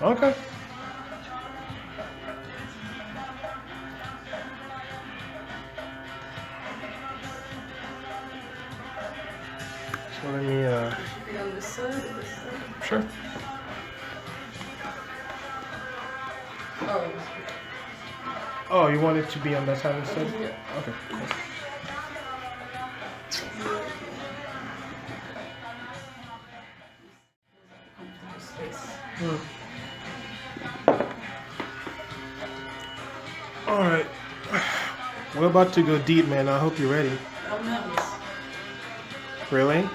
Okay. So let me It should be on this side or this side? sure. Oh, Oh, you want it to be on that side instead? yeah. Okay, cool. Comfortable space. Alright. We're about to go deep, man. I hope you're ready. I'm nervous. Really? Yeah.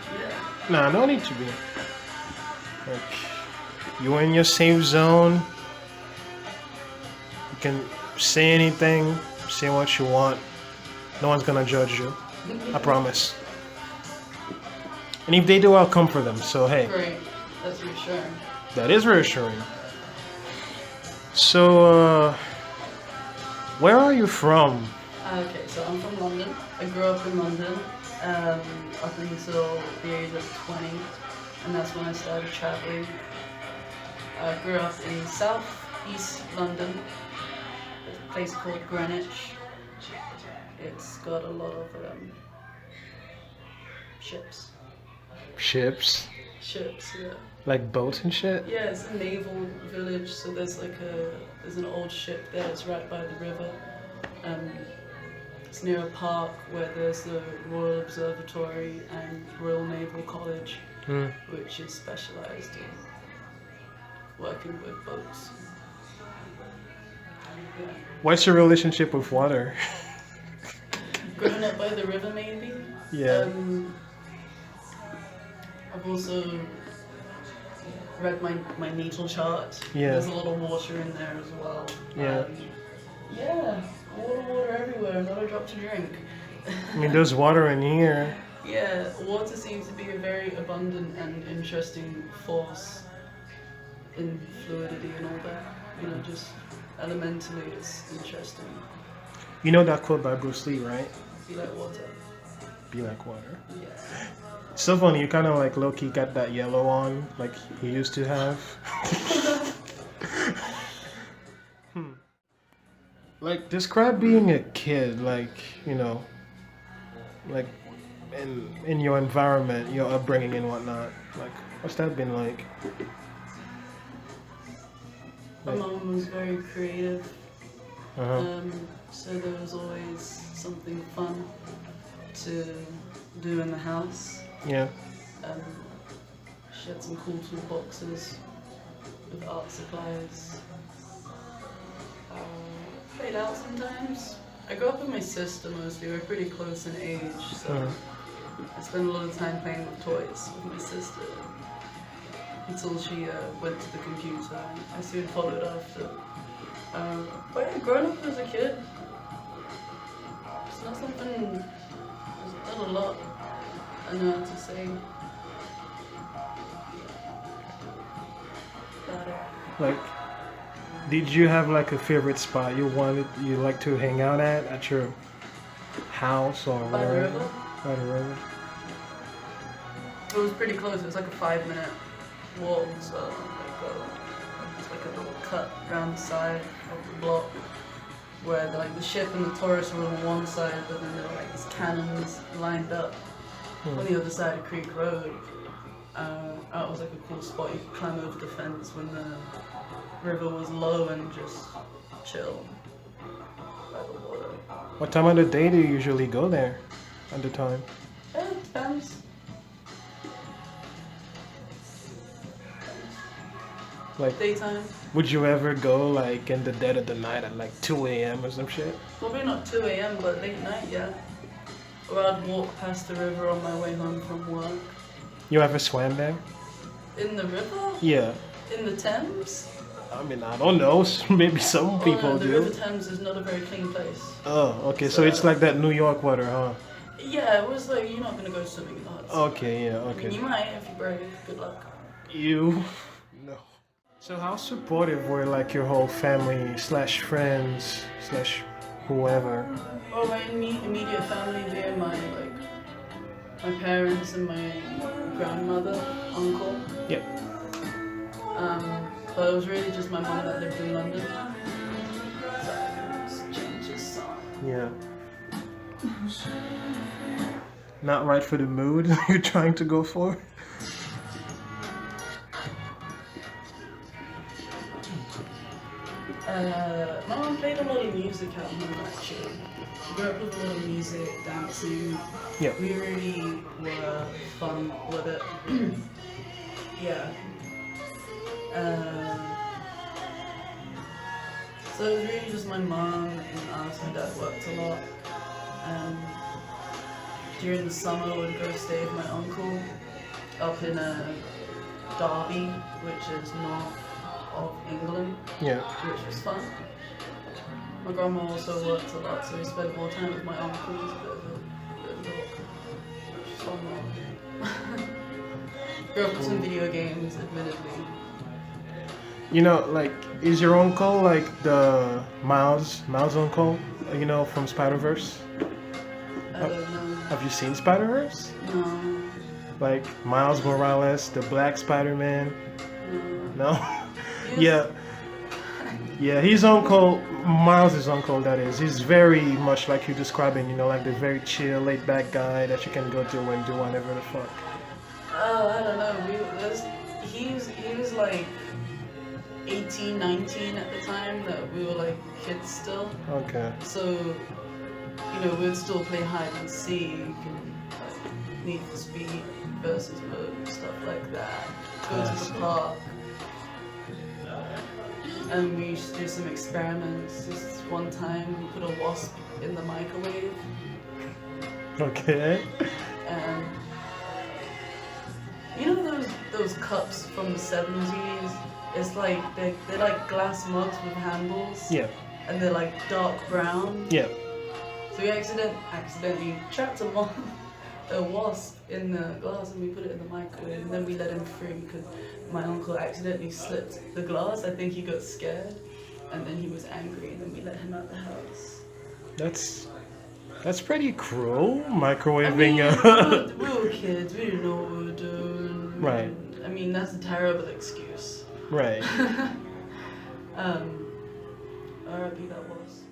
Nah, no need to be. Like, you're in your safe zone. You can say anything, say what you want. No one's gonna judge you. I promise. And if they do, I'll come for them. So, hey, Great. That's reassuring. that is reassuring. So, where are you from? Okay, so I'm from London. I grew up in London up until the age of 20, and that's when I started traveling. I grew up in South East London, a place called Greenwich. It's got a lot of ships. Ships? Ships, yeah. Like boats and shit? Yeah, it's a naval village, so there's an old ship there. It's right by the river. It's near a park where there's the Royal Observatory and Royal Naval College, which is specialised in working with boats. Yeah. What's your relationship with water? Growing up by the river, maybe. Yeah. I've also read my natal chart. Yeah. There's a lot of water in there as well. Yeah. Yeah, water everywhere, not a drop to drink. I mean, there's water in here. Yeah, water seems to be a very abundant and interesting force in fluidity and all that. You know, just elementally it's interesting. You know that quote by Bruce Lee, right? Be like water. Be like water. Yeah. It's so funny, you kind of like low-key got that yellow on, like he used to have. Like, describe being a kid, like, you know, like, in your environment, your upbringing and whatnot. Like, what's that been like? My mom was very creative, Uh-huh. so there was always something fun to do in the house. Yeah. She had some cool toolboxes with art supplies. Played out sometimes. I grew up with my sister mostly. We're pretty close in age, so I spent a lot of time playing with toys with my sister until she went to the computer. I soon followed after. But yeah, growing up as a kid, it's not something. There's not a lot I know how to say about it. Like, did you have like a favorite spot you like to hang out at your house or By the wherever? river? By the river. It was pretty close. It was like a 5-minute walk, so it's like a little cut around the side of the block where the ship and the tourists were on one side, but then there were like these cannons lined up on the other side of Creek Road. That was like a cool spot. You could climb over the fence when the river was low and just chill by the water. What time of the day do you usually go there at the time? It depends. Like, Daytime. would you ever go like in the dead of the night at like 2 a.m. or some shit? Probably not 2 a.m., but late night, yeah. Or I'd walk past the river on my way home from work. You ever swam there? In the river? Yeah. In the Thames? I mean, I don't know. Maybe some people no, the do. River Thames is not a very clean place. Oh, okay. So it's like that New York water, huh? Yeah, it was like, you're not gonna go swimming in the Hudson. Okay, yeah, I mean, okay. you might if you're brave. Good luck. You? No. So how supportive were like your whole family slash friends slash whoever? Oh, my immediate family there, my parents and my grandmother, uncle. Yep. But it was really just my mum that lived in London. So let's change this song. Yeah. Not right for the mood you're trying to go for. My mum played a lot of music at home actually. Grew up with a lot of music, dancing. Yeah. We really were fun with it. Yeah. So it was really just my mum and us. My dad worked a lot. During the summer, I would go stay with my uncle up in Derby, which is north of England, Yeah. which was fun. My grandma also worked a lot, so we spent more time with my uncle. It was a bit of a walk, which was fun. Grew up with some video games, admittedly. You know, like, is your uncle like the Miles uncle? You know, from Spider-Verse? I don't know. Have you seen Spider-Verse? No. Like Miles Morales, the Black Spider-Man? No. No? Yeah. Yeah, his uncle, Miles' uncle, that is. He's very much like you're describing, you know, like the very chill, laid-back guy that you can go to and do whatever the fuck. Oh, I don't know. He was like 18, 19 at the time that we were like kids still. Okay. So, you know, we'd still play hide and seek and like Need for Speed versus mode and stuff like that. Go to the park. And we used to do some experiments. This one time we put a wasp in the microwave. Okay. And you know those cups from the 70s? It's like they're like glass mugs with handles. Yeah. And they're like dark brown. Yeah. So we accidentally trapped a wasp in the glass and we put it in the microwave and then we let him free because my uncle accidentally slipped the glass. I think he got scared and then he was angry and then we let him out the house. That's pretty cruel, microwaving. I mean, we were kids, we didn't know what we were doing. Right. I mean, that's a terrible excuse. Right. R.I.P. that was.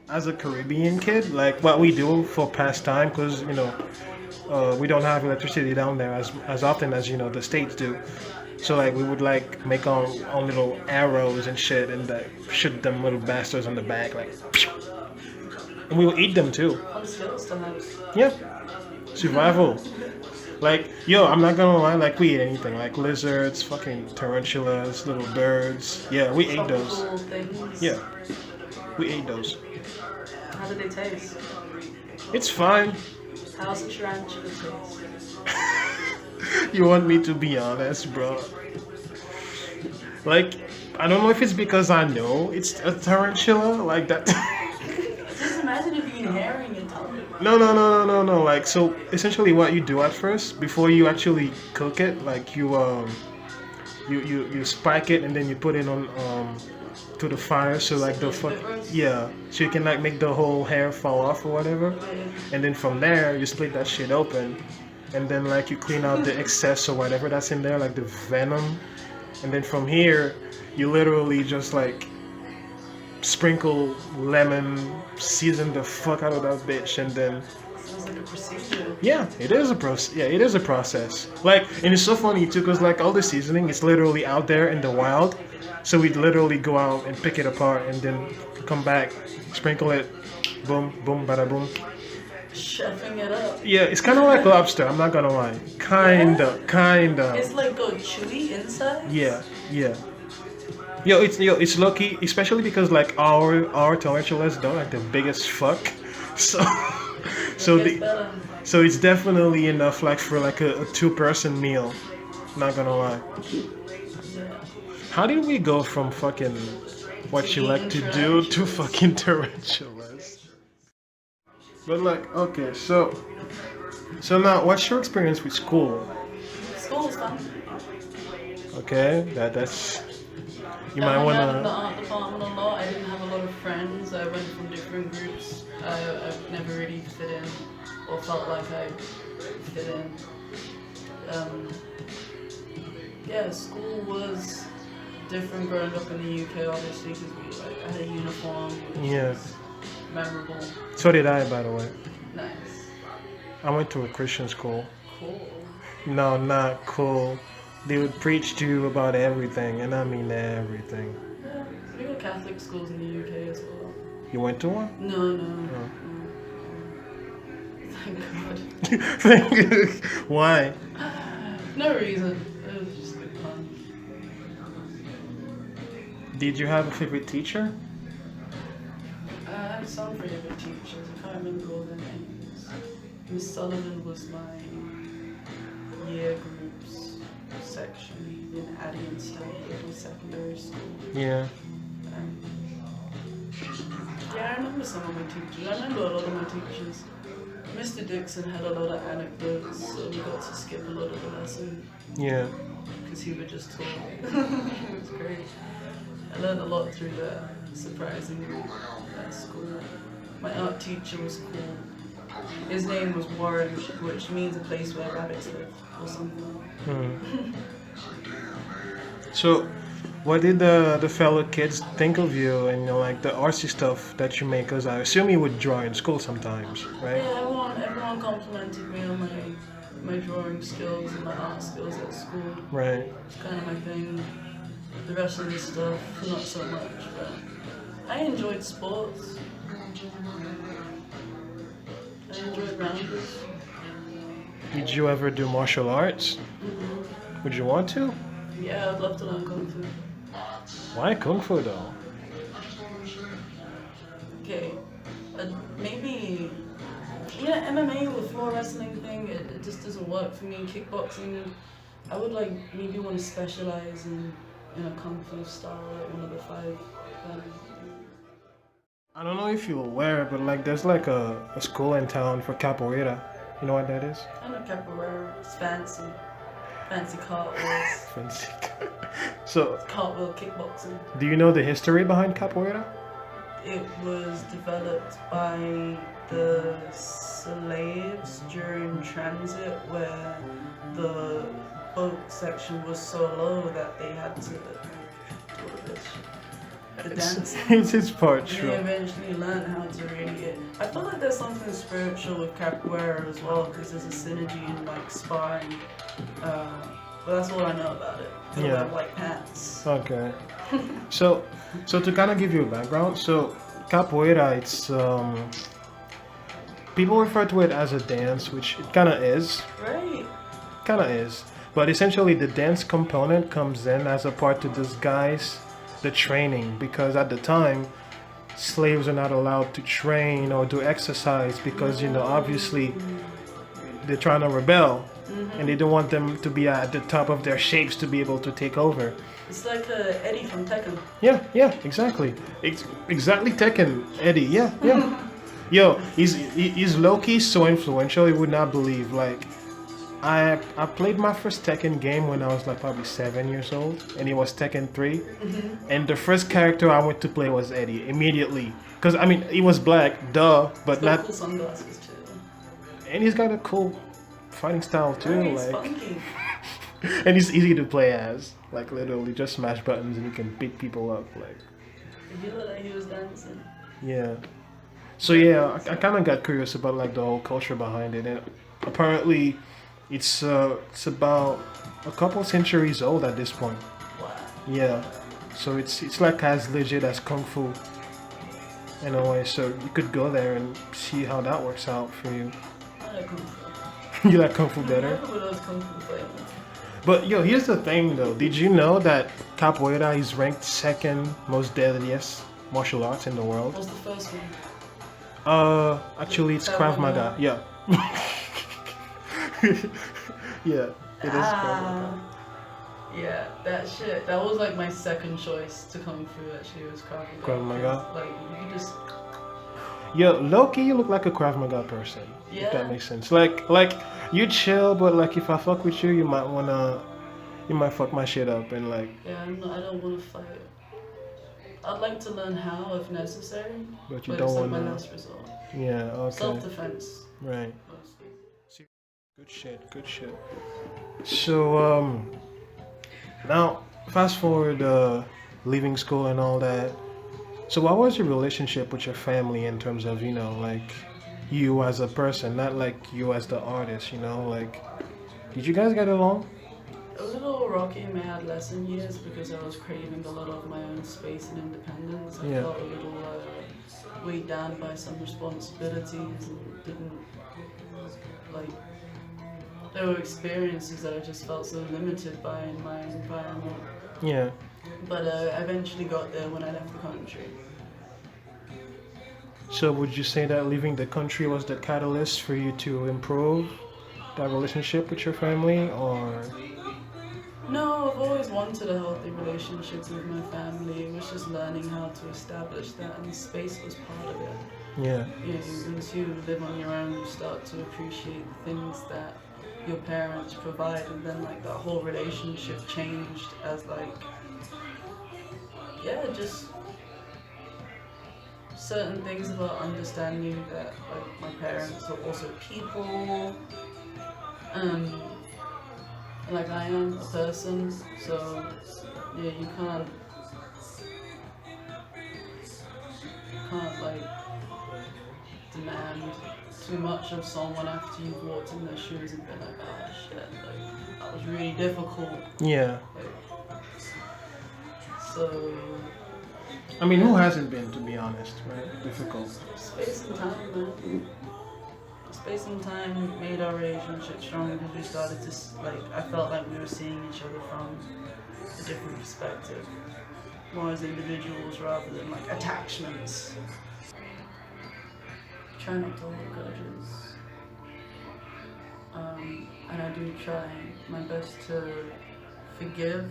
As a Caribbean kid, like what we do for pastime, because you know we don't have electricity down there as often as you know the States do. So like we would like make our own little arrows and shit and like shoot them little bastards on the back like, and we will eat them too. Fun skills to have. Yeah, survival. Like yo, I'm not gonna lie, like we eat anything like lizards, fucking tarantulas, little birds. Yeah, we ate those. Tropical things. Yeah, we ate those. How do they taste? It's fine. How's the tarantula taste? You want me to be honest, bro? Like, I don't know if it's because I know it's a tarantula, like that. Just imagine it being hairy in your tongue. No. Like, so essentially, what you do at first, before you actually cook it, like you spike it and then you put it on to the fire, so like the fuck, yeah, so you can like make the whole hair fall off or whatever, and then from there you split that shit open, and then like you clean out the excess or whatever that's in there, like the venom, and then from here you literally just like sprinkle lemon, season the fuck out of that bitch, and then Sounds like a procedure. yeah, it is a process. Yeah, it is a process. Like, and it's so funny too, cause like all the seasoning is literally out there in the wild. So we'd literally go out and pick it apart, and then come back, sprinkle it, boom, boom, bada boom. Chefing it up. Yeah, it's kind of like lobster. I'm not gonna lie. Kinda. It's like got chewy inside. Yeah. It's lucky, especially because like our tarantulas don't like the biggest fuck. So so it's definitely enough like for like a 2-person meal. Not gonna lie. How did we go from fucking what you like to do to fucking tarantulas? But like, okay, so now what's your experience with school? School was fun. Okay, that's you I might hung out in the wanna. art department a lot. I didn't have a lot of friends. I went from different groups. I've never really fit in or felt like I fit in. Yeah, school was different growing up in the UK, obviously, because I had a uniform, which Yeah. was memorable. So did I, by the way. Nice. I went to a Christian school. Cool. No, not cool. They would preach to you about everything, and I mean everything. Yeah, we got Catholic schools in the UK as well. You went to one? No, no. Oh. Thank God. Why? No reason. It was just good fun. Did you have a favorite teacher? I had some pretty good teachers. I can't remember all their names. Miss Sullivan was my year groups section in Addie and Stanford in secondary school. Yeah. Yeah, I remember some of my teachers. I remember a lot of my teachers. Mr. Dixon had a lot of anecdotes, so we got to skip a lot of the lesson Yeah. because he would just talk. It was great. I learned a lot through that, surprisingly, at school. My art teacher was cool. His name was Warren, which means a place where rabbits live, or something. So, what did the fellow kids think of you and like the artsy stuff that you make? Because I assume you would draw in school sometimes, right? Yeah, everyone complimented me on my drawing skills and my art skills at school. Right. It's kind of my thing. The rest of the stuff, not so much, but I enjoyed sports. I enjoyed rounders. Did you ever do martial arts? Mm-hmm. Would you want to? Yeah, I'd love to learn Kung Fu. Why Kung Fu though? Okay, maybe, yeah, MMA with floor wrestling thing, it just doesn't work for me. Kickboxing, I would like maybe want to specialize in a Kung Fu style, like one of the five. I don't know if you're aware, but like there's like a school in town for capoeira. You know what that is? I know capoeira, it's fancy. Fancy cartwheels. Fancy. So, Cartwheel kickboxing. do you know the history behind capoeira? It was developed by the slaves during transit, where the boat section was so low that they had to do this. The dancing. It's part And true. they eventually learned how to really get. I feel like there's something spiritual with capoeira as well, because there's a synergy in like sparring. But that's all I know about it. They Yeah. wear white pants. Okay. So to kind of give you a background, so capoeira, it's people refer to it as a dance, which it kind of is. Right. Kind of is. But essentially, the dance component comes in as a part to disguise the training, because at the time, slaves are not allowed to train or do exercise because, obviously they're trying to rebel and they don't want them to be at the top of their shapes to be able to take over. It's like Eddie from Tekken. Yeah, exactly. Exactly Tekken, Eddie, yeah. Yo, he's low-key so influential, you would not believe. Like, I played my first Tekken game when I was like probably 7 years old, and it was Tekken 3. And the first character I went to play was Eddie immediately, because I mean he was black, duh, but He's got not. cool sunglasses too. And he's got a cool fighting style too, He's like, funky. and he's easy to play as. Like literally, just smash buttons and you can beat people up. Like, He looked like he was dancing. yeah. So yeah, I kind of got curious about like the whole culture behind it, and apparently, it's about a couple centuries old at this point. Wow. Yeah, so it's like as legit as Kung Fu in a way. So you could go there and see how that works out for you. I like Kung Fu. You like Kung Fu better? Everyone loves Kung Fu flavor. But yo, here's the thing though. Did you know that capoeira is ranked second most deadliest martial arts in the world? What's the first one? Actually, it's Krav Maga. Yeah. Yeah, it is Krav Maga. Yeah, that shit. That was like my second choice to Kung Fu. Actually, was Krav Maga. Krav Maga? Like you just. Yo, low-key, you look like a Krav Maga person. Yeah. If that makes sense. Like you chill, but like if I fuck with you, you might fuck my shit up and like. Yeah, I don't want to fight. I'd like to learn how if necessary. But you it's don't like my wanna- last resort. Yeah. Okay. Self-defense. Right. Mostly. Good shit. So Now, fast forward, leaving school and all that. So, what was your relationship with your family in terms of, like you as a person, not like you as the artist, like did you guys get along? It was a little rocky in my adolescent years because I was craving a lot of my own space and independence. I Yeah. felt a little weighed down by some responsibilities and didn't like. There were experiences that I just felt so limited by in my environment. Yeah. But I eventually got there when I left the country. So, would you say that leaving the country was the catalyst for you to improve that relationship with your family, or? No, I've always wanted a healthy relationship with my family. It was just learning how to establish that, and space was part of it. Yeah. You know, once you live on your own, you start to appreciate the things that your parents provide, and then like that whole relationship changed as like, yeah, just certain things about understanding that like my parents are also people, um, like I am a person, so yeah, you can't like demand too much of someone after you've walked in their shoes and been like, oh shit, like that was really difficult. Yeah. Like, so I mean, who hasn't been, to be honest, right? Difficult. space and time, man. Space and time made our relationship strong because we started to like. I felt like we were seeing each other from a different perspective, more as individuals rather than like attachments. Try not to hold grudges, and I do try my best to forgive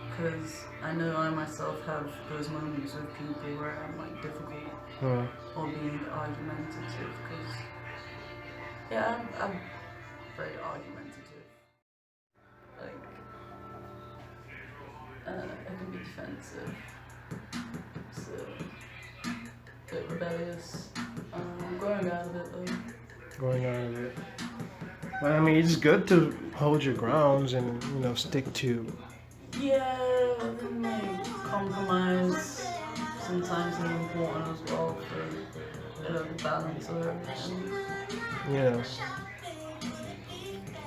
because I know I myself have those moments with people where I'm like difficult or being argumentative because. Yeah, I'm very argumentative. Like, I can be defensive. So, a bit rebellious. I'm growing out of it though. Going out of it. But I mean, it's good to hold your grounds and, stick to. Yeah, and like compromise sometimes is important as well for a little balance of everything. Yeah.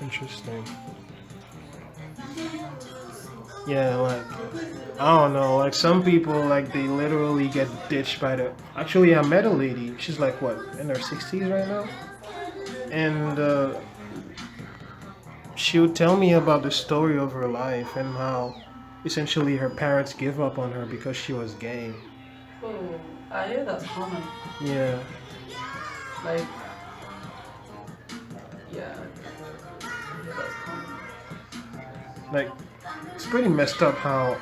Interesting. Yeah, like, I don't know, like some people, like they literally get ditched by the. Actually, I met a lady. She's like what, in her 60s right now, and she would tell me about the story of her life and how essentially her parents give up on her because she was gay. Oh, I hear that's common. Yeah. Like, yeah, I hear that's common. Like, it's pretty messed up how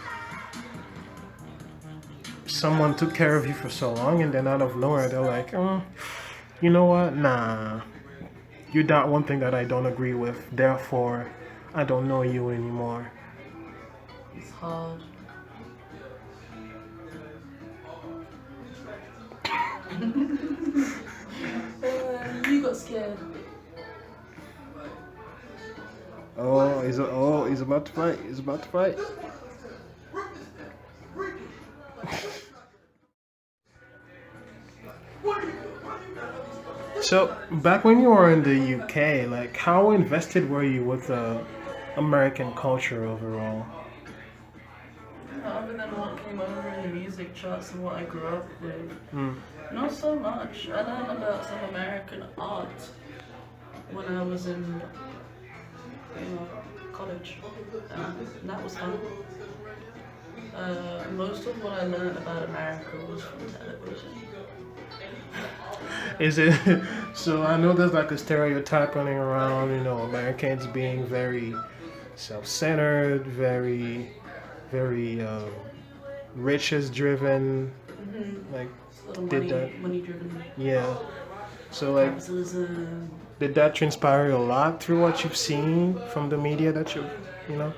someone took care of you for so long and then out of nowhere they're like, you know what? Nah. You're that one thing that I don't agree with. Therefore, I don't know you anymore. It's hard. You got scared. He's about to fight. He's about to fight. So, back when you were in the UK, like, how invested were you with American culture overall? Other than what came over in the music charts and what I grew up with, not so much. I learned about some American art when I was in college, and that was fun. Most of what I learned about America was from television. Is it so? I know there's like a stereotype running around, Americans being very self-centered, very, very riches driven. Like, did that? Money driven. Yeah. So like, Capitalism. did that transpire a lot through what you've seen from the media that Yeah.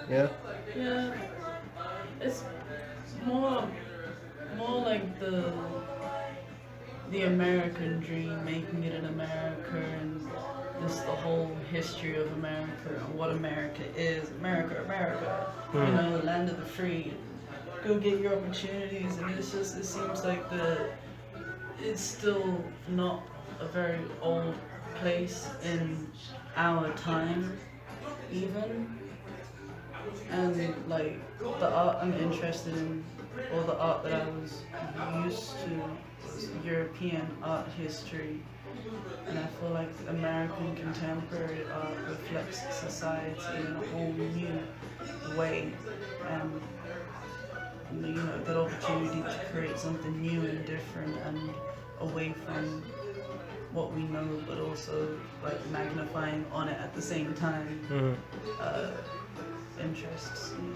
Yeah. Yeah. It's more like the American dream, making it in America, and just the whole history of America and what America is. America, you know, the land of the free. Go get your opportunities, and it seems like it's still not a very old place in our time, even. And like the art I'm interested in, or the art that I was used to, was European art history. And I feel like American contemporary art reflects society in a whole new way, and you know, a good opportunity to create something new and different and away from what we know, but also like magnifying on it at the same time. Interests me,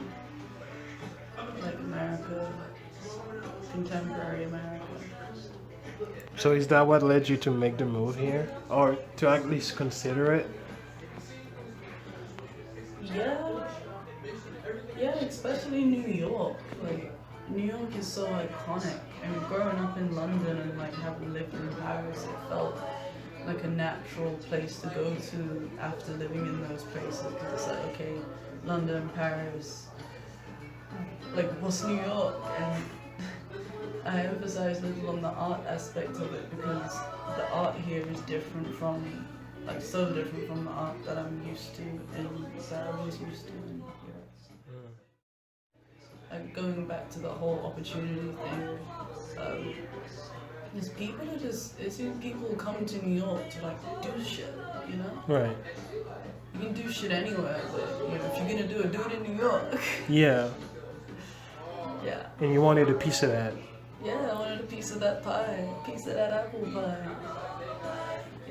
like America, contemporary America. So is that what led you to make the move here, or to at least consider it? Yeah, especially New York. Like, New York is so iconic. And growing up in London and like having lived in Paris, it felt like a natural place to go to after living in those places. Because it's like, okay, London, Paris, like what's New York? And I emphasize a little on the art aspect of it because the art here is different from, like so different from the art that I'm used to that I was used to in Europe. Like going back to the whole opportunity thing, it seems people come to New York to like do shit, you know? Right. You can do shit anywhere, but you know, if you're gonna do it in New York. Yeah. Yeah. And you wanted a piece of that. Yeah, I wanted a piece of that pie, a piece of that apple pie.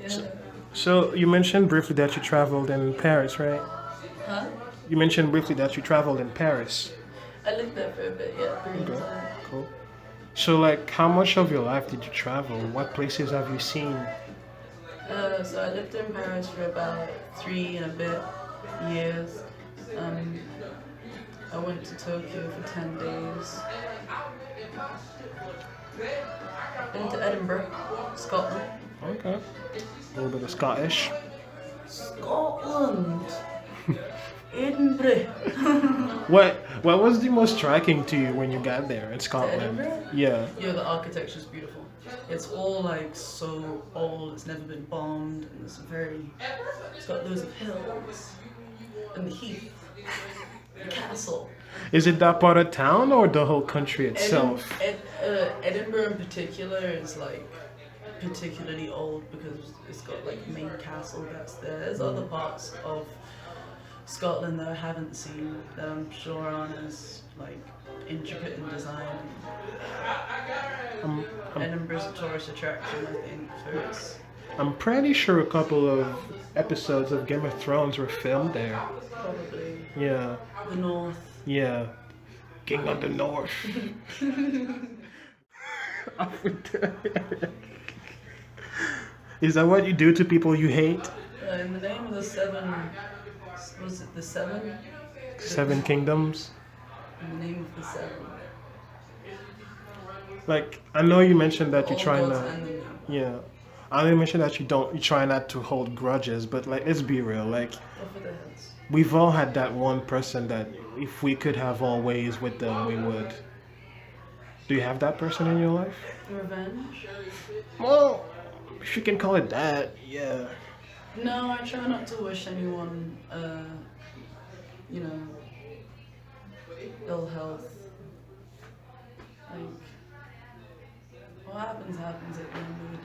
Yeah. So you mentioned briefly that you traveled in Paris, right? Huh? You mentioned briefly that you traveled in Paris. I lived there for a bit, yeah, pretty Okay, time. cool. So like, how much of your life did you travel? What places have you seen? So I lived in Paris for about 3 and a bit years. I went to Tokyo for 10 days. Been to Edinburgh, Scotland. Okay. A little bit of Scottish. Scotland! Edinburgh! What was the most striking to you when you got there in Scotland? Edinburgh? Yeah. Yeah, the architecture's beautiful. It's all like so old, it's never been bombed, and it's got loads of hills, and the heath, the castle. Is it that part of town or the whole country itself? Edinburgh in particular is like particularly old because it's got like main castle that's there. There's other parts of Scotland that I haven't seen that I'm sure aren't as like intricate in design. Edinburgh's a tourist attraction, I think, for its. I'm pretty sure a couple of episodes of Game of Thrones were filmed there. Probably. Yeah. The North. Yeah. King of the North. Is that what you do to people you hate? In the name of the seven, was it the seven? Seven Kingdoms? In the name of the seven. Like, I know you mentioned that you're All trying gods to. and the moon. Yeah. I know you mentioned that you try not to hold grudges, but like, let's be real. Like, Over the heads. we've all had that one person that if we could have all ways with them, we would. Do you have that person in your life? Revenge? Well, if you can call it that, yeah. No, I try not to wish anyone, you know, ill health. Like, what happens happens at the end of the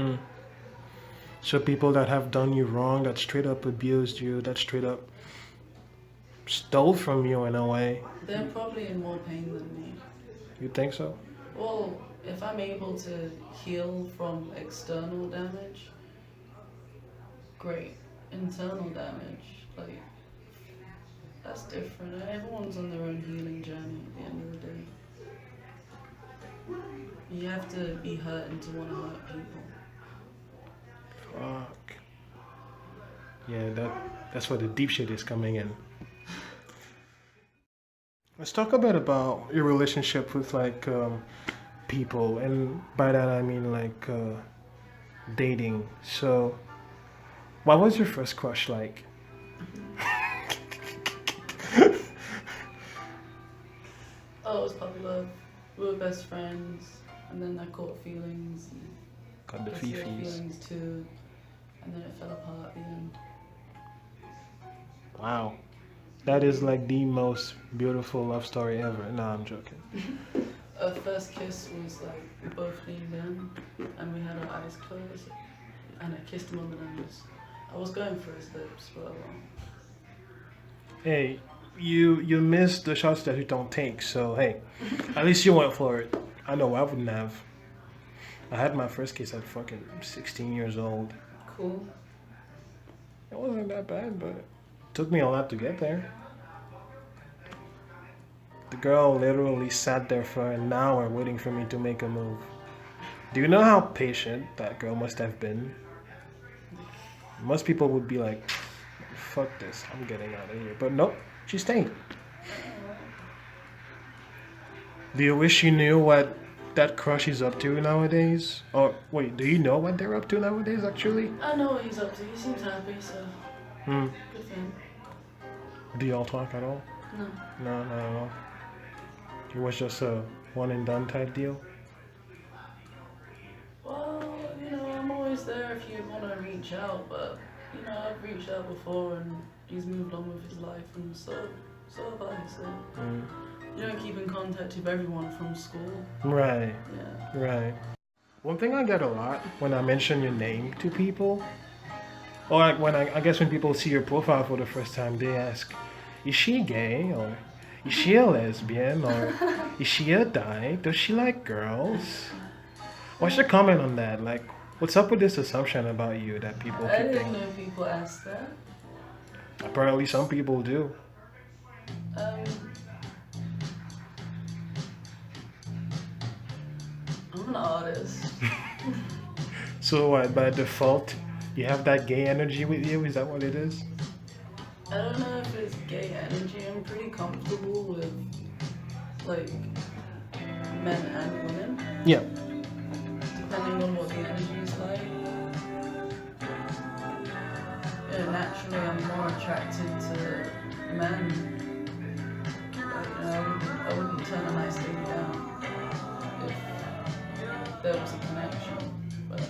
day. So people that have done you wrong, that straight up abused you, that straight up stole from you in a way. They're probably in more pain than me. You think so? Well, if I'm able to heal from external damage, great. Internal damage, like, that's different. Everyone's on their own healing journey at the end of the day. You have to be hurting to want to hurt people. Fuck. Yeah, that's where the deep shit is coming in. Let's talk a bit about your relationship with like people, and by that I mean like dating. So What was your first crush like? Oh, it was puppy love. We were best friends, and then I caught feelings. And Got the I see her fifis. feelings too, and then it fell apart at the end. Wow. That is like the most beautiful love story ever. No, I'm joking. Our first kiss was like we both leaned in, and we had our eyes closed, and I kissed him on the nose. I was going for his lips, but Hey, you missed the shots that you don't take, so hey, at least you went for it. I know I wouldn't have. I had my first kiss at fucking 16 years old. cool. It wasn't that bad, but it took me a lot to get there. The girl literally sat there for an hour waiting for me to make a move. Do you know how patient that girl must have been? Most people would be like, fuck this, I'm getting out of here. But nope, she stayed. Do you wish you knew what that crush is up to nowadays? Or wait, do you know what they're up to nowadays actually? I know what he's up to. He seems happy, so Hmm. good for him. Do y'all talk at all? No. No, not at all. It was just a one and done type deal. Well, I'm always there if you want to reach out, but I've reached out before and he's moved on with his life, and so have I. So you don't keep in contact with everyone from school. Right, Yeah. right. One thing I get a lot when I mention your name to people, or like when I guess when people see your profile for the first time, they ask, is she gay? Or is she a lesbian? Or is she a dyke? Does she like girls? What's your comment on that? Like, what's up with this assumption about you that people I keep didn't thinking? know people asked that. Apparently some people do. I'm an artist. So what, by default, you have that gay energy with you? Is that what it is? I don't know if it's gay energy. I'm pretty comfortable with like men and women, Yeah. depending on what the energy is like. Naturally, I'm more attracted to men. Like, I wouldn't turn a nice lady down if there was a connection. But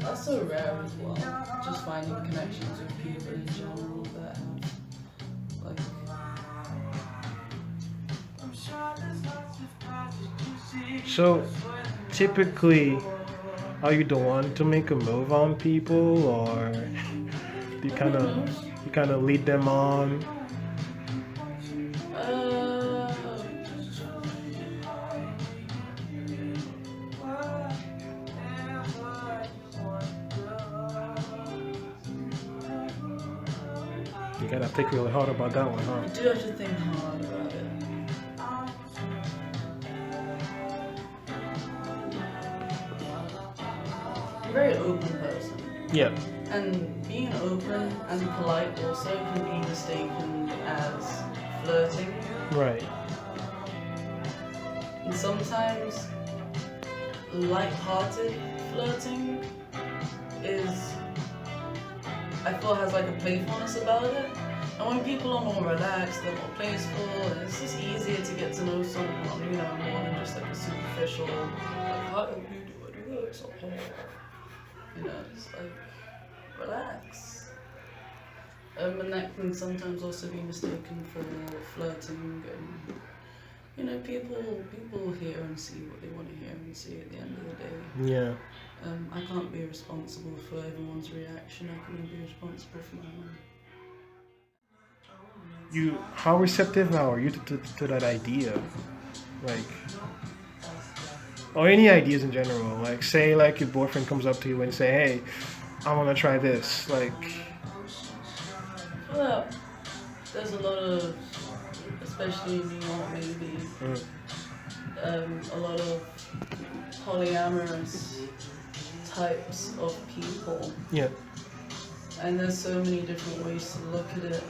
that's so rare as well. Just finding connections with people in general that have like. So, typically, are you the one to make a move on people, or do you kind of lead them on? You gotta think really hard about that one, huh? I do have to think hard about it. I'm a very open person. Yeah. And being open and polite also can be mistaken as flirting. Right. And sometimes light-hearted flirting I feel has like a playfulness about it. And when people are more relaxed, they're more playful, and it's just easier to get to know someone, more than just like a superficial, like, how do you do this? Just like, relax. And that can sometimes also be mistaken for flirting, and people hear and see what they want to hear and see at the end of the day. Yeah. I can't be responsible for everyone's reaction. I can only be responsible for my own. How receptive are you to that idea? Like, or any ideas in general? Like, say, like, your boyfriend comes up to you and say, hey, I want to try this. Like, Well, there's a lot of, especially in New York maybe, a lot of polyamorous types of people. yeah. And there's so many different ways to look at it.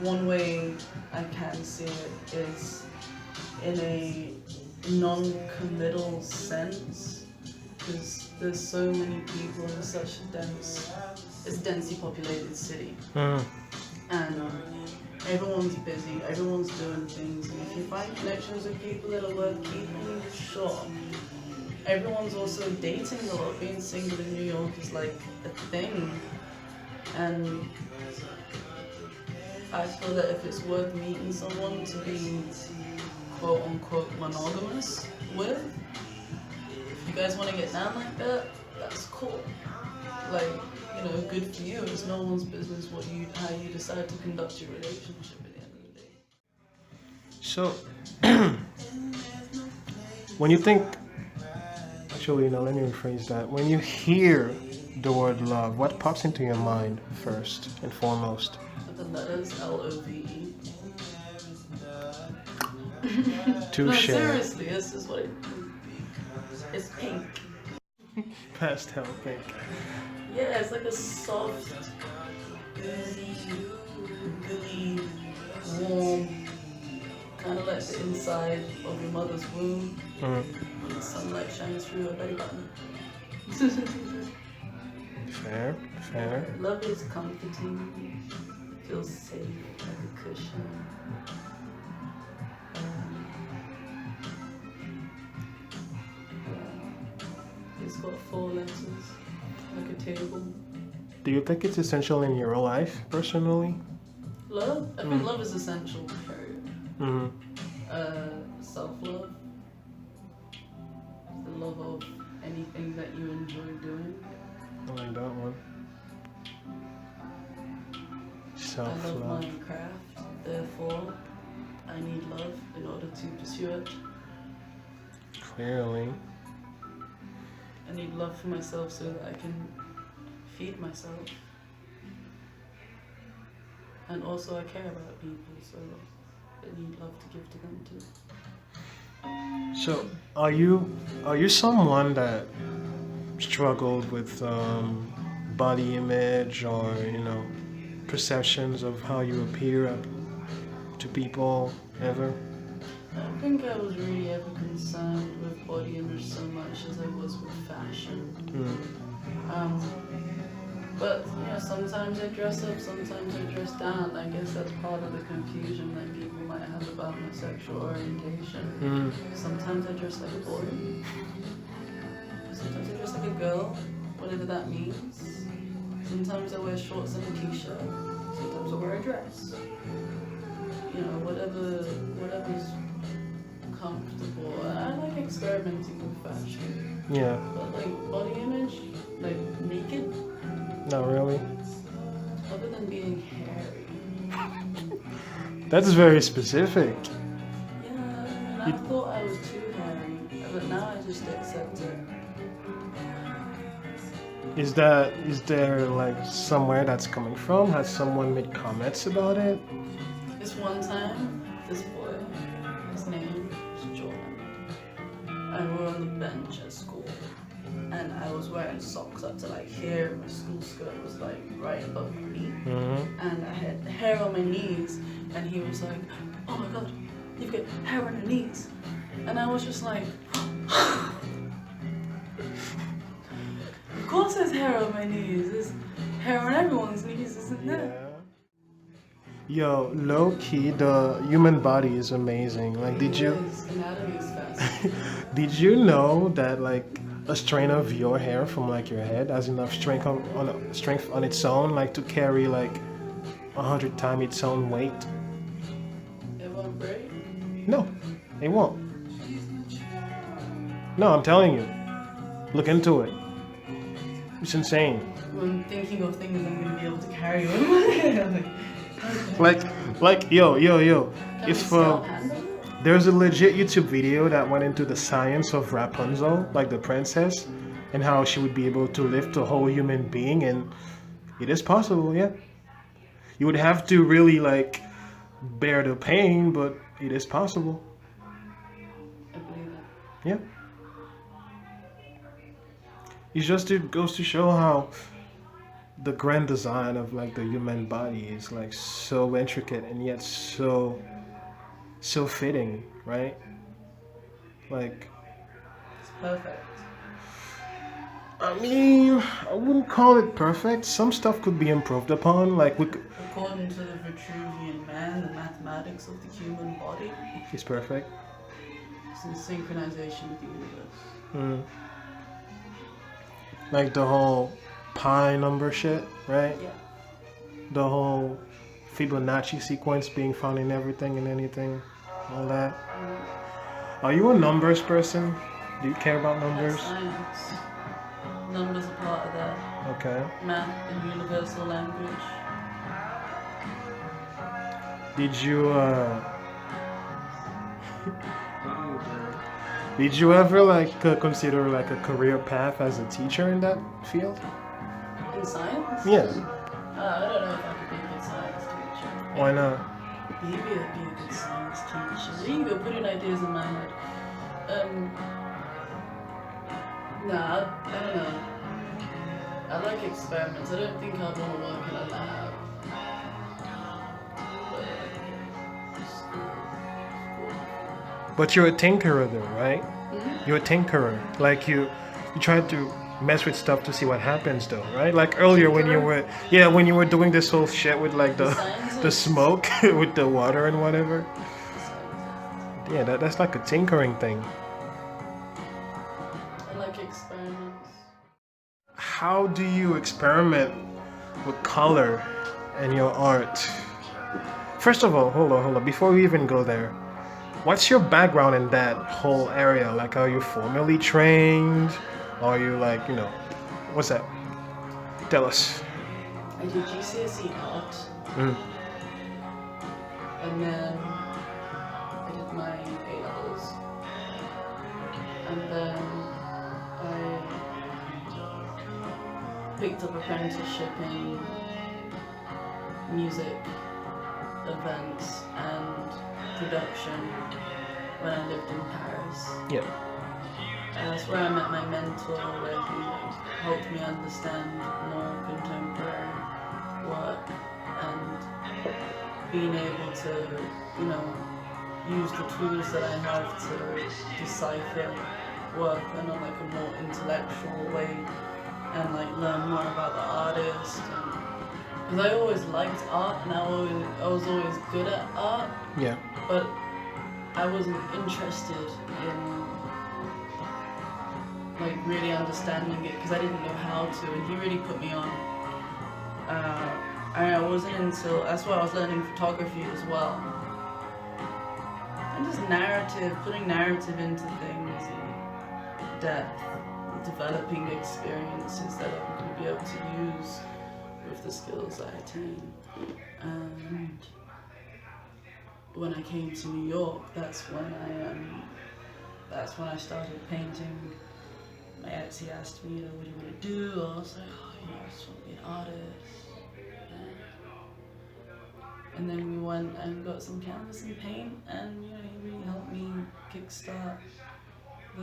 One way I can see it is in a non-committal sense, because there's so many people in such a dense it's a densely populated city. Mm. And everyone's busy, everyone's doing things, and if you find connections with people that are worth keeping, sure. Everyone's also dating a lot. Being single in New York is like a thing. And I feel that if it's worth meeting someone to be quote unquote monogamous with, if you guys want to get down like that, that's cool. Like, you know, good for you. It's no one's business how you decide to conduct your relationship at the end of the day. So, when you think, actually, no, let me rephrase that. When you hear the word love, what pops into your mind first and foremost? The letters LOVE. No, Touche. seriously, this is what it's pink. Pastel pink. Yeah, it's like a soft, oozy, gooey, warm, kind of like the inside of your mother's womb Mm. when the sunlight shines through her belly button. Fair, fair. Love is comforting, feels safe, like a cushion. It's got 4 letters, like a table. Do you think it's essential in your life, personally? Love? I think love is essential, period. Mm-hmm. Self-love. The love of anything that you enjoy doing. I like that one. I Self-love. love my craft, therefore I need love in order to pursue it. Clearly. I need love for myself so that I can feed myself. And also I care about people, so I need love to give to them too. So, are you someone that struggled with body image or perceptions of how you appear to people ever? I don't think I was really ever concerned with body image so much as I was with fashion. But sometimes I dress up, sometimes I dress down. I guess that's part of the confusion that people might have about my sexual orientation. Sometimes I dress like a boy. Sometimes I dress like a girl, whatever that means. Sometimes I wear shorts and a t-shirt. Sometimes I wear a dress. Whatever's comfortable. I like experimenting with fashion. Yeah. But like body image, like naked, Not really. other than being hairy. That's very specific. Yeah, and I thought I was too hairy, but now I just accept it. Is there like somewhere that's coming from? Has someone made comments about it? This one time, this boy, his name is Jordan. I were on the bench at school, and I was wearing socks up to like here. My school skirt was like right above my knee, and I had hair on my knees. And he was like, "Oh my God, you've got hair on your knees," and I was just like, "Of course, there's hair on my knees. There's hair on everyone's knees, isn't there?" Yo, low key, the human body is amazing. Like, did you Anatomy is fascinating. did you know that like a strand of your hair from like your head has enough strength on its own, like to carry like 100 times its own weight? It won't break. No, it won't. No, I'm telling you. Look into it. It's insane. When thinking of things I'm gonna be able to carry on my head, Like, yo. Can If we still handle it? there's a legit YouTube video that went into the science of Rapunzel, like the princess, and how she would be able to lift a whole human being, and it is possible, yeah. You would have to really like bear the pain, but it is possible. I believe it. Yeah. It goes to show how the grand design of like the human body is like so intricate and yet so fitting, right? Like, It's perfect. I mean, I wouldn't call it perfect. Some stuff could be improved upon. Like we could. According to the Vitruvian man, the mathematics of the human body It's perfect. is in synchronization with the universe. Mm. Like the whole pi number shit, right? Yeah. The whole Fibonacci sequence being found in everything and anything, all that. Are you a numbers person? Do you care about numbers? That's science. Numbers are part of that. Okay. Math, the universal language. Did you did you ever like consider like a career path as a teacher in that field? In science? Yeah. I don't know if I could be a good science teacher. Why not? Maybe I'd be a good science teacher. There you go, putting ideas in my head. Nah, I don't know. I like experiments. I don't think I'd want to work in a lab. But you're a tinkerer though, right? Mm-hmm. You're a tinkerer. Like you try to mess with stuff to see what happens though, right? Like earlier when you were when you were doing this whole shit with like the smoke with the water and whatever. Yeah, that's like a tinkering thing. I like experiments. How do you experiment with color and your art? First of all, hold on. Before we even go there, what's your background in that whole area? Like, are you formally trained? Are you like, what's that? Tell us. I did GCSE art, and then I did my A-levels, and then I picked up apprenticeship in music, events, and production when I lived in Paris. Yeah. That's where I met my mentor, where he helped me understand more contemporary work and being able to, use the tools that I have to decipher work in a more intellectual way and learn more about the artist. Because I always liked art and I was always good at art. Yeah. But I wasn't interested in really understanding it because I didn't know how to, and he really put me on. I wasn't until that's why I was learning photography as well. And just putting narrative into things and depth, developing experiences that I'm going to be able to use with the skills I attain. And when I came to New York, that's when I started painting. My Etsy asked me, what do you want to do? I was like, I just want to be an artist. And then we went and got some canvas and paint, and he really helped me kickstart I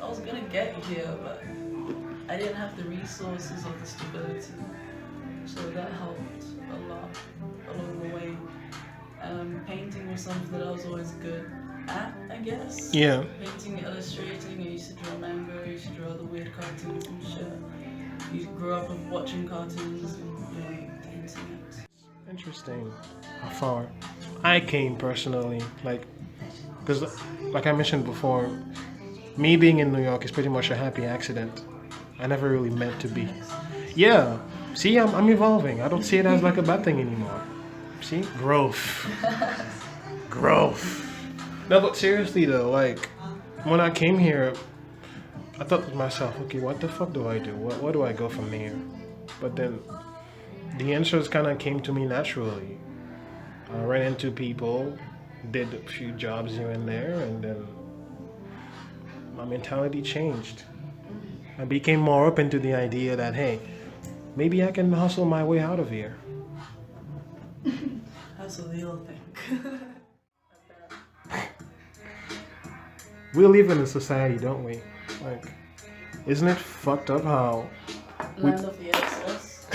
was gonna get here, but I didn't have the resources or the stability, so that helped a lot along the way. Painting was something that I was always good at, I guess. Yeah. Painting, illustrating, I used to draw manga, I used to draw the weird cartoons and shit. You grew up with watching cartoons and painting it. Interesting. How far I came personally, because like I mentioned before, me being in New York is pretty much a happy accident. I never really meant to be. Yeah. See, I'm evolving. I don't see it as a bad thing anymore. See? Growth. Growth. No, but seriously though, when I came here, I thought to myself, okay, what the fuck do I do? Where do I go from here? But then the answers kind of came to me naturally. I ran into people, did a few jobs here and there, and then my mentality changed. I became more open to the idea that, hey, maybe I can hustle my way out of here. That's what they all think. We live in a society, don't we? Isn't it fucked up how Land of the excess.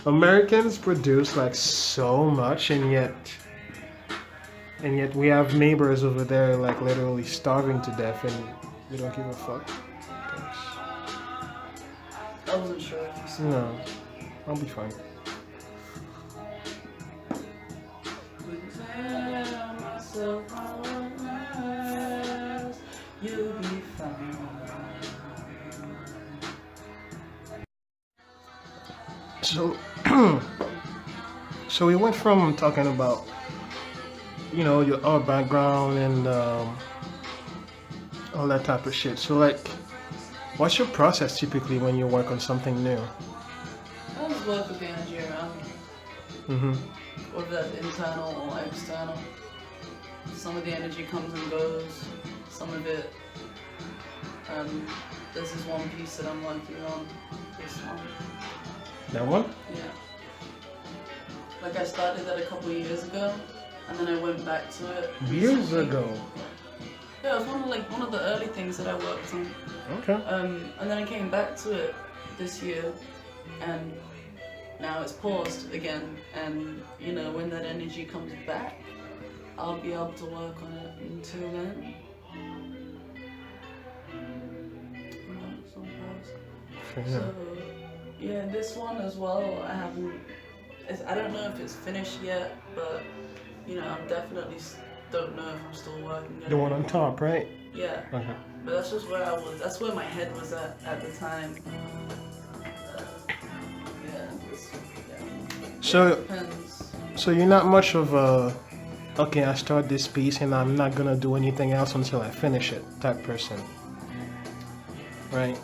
Americans produce so much, and yet And yet we have neighbors over there like literally starving to death, and we don't give a fuck. Thanks. I wasn't sure if you saw. No, I'll be fine. You'll be fine. So, so we went from talking about, you know, our background and all that type of shit. So, like, what's your process typically when you work on something new? I just work with the energy around me, Mm-hmm. whether that's internal or external. Some of the energy comes and goes. Some of it, there's this one piece that I'm working on. This one. That one? Yeah. Like I started that a couple of years ago, and then I went back to it. Years ago. Yeah, it was one of the early things that I worked on. Okay. And then I came back to it this year, and now it's paused again. And you know, when that energy comes back, I'll be able to work on it. Until then, it's on pause. So yeah, this one as well. I don't know if it's finished yet, but you know, I'm definitely don't know if I'm still working on it. The one on top, right? Yeah. Okay. But that's just where I was. That's where my head was at the time. So, Depends. so you're not much of a, okay, I start this piece and I'm not gonna do anything else until I finish it type person, right?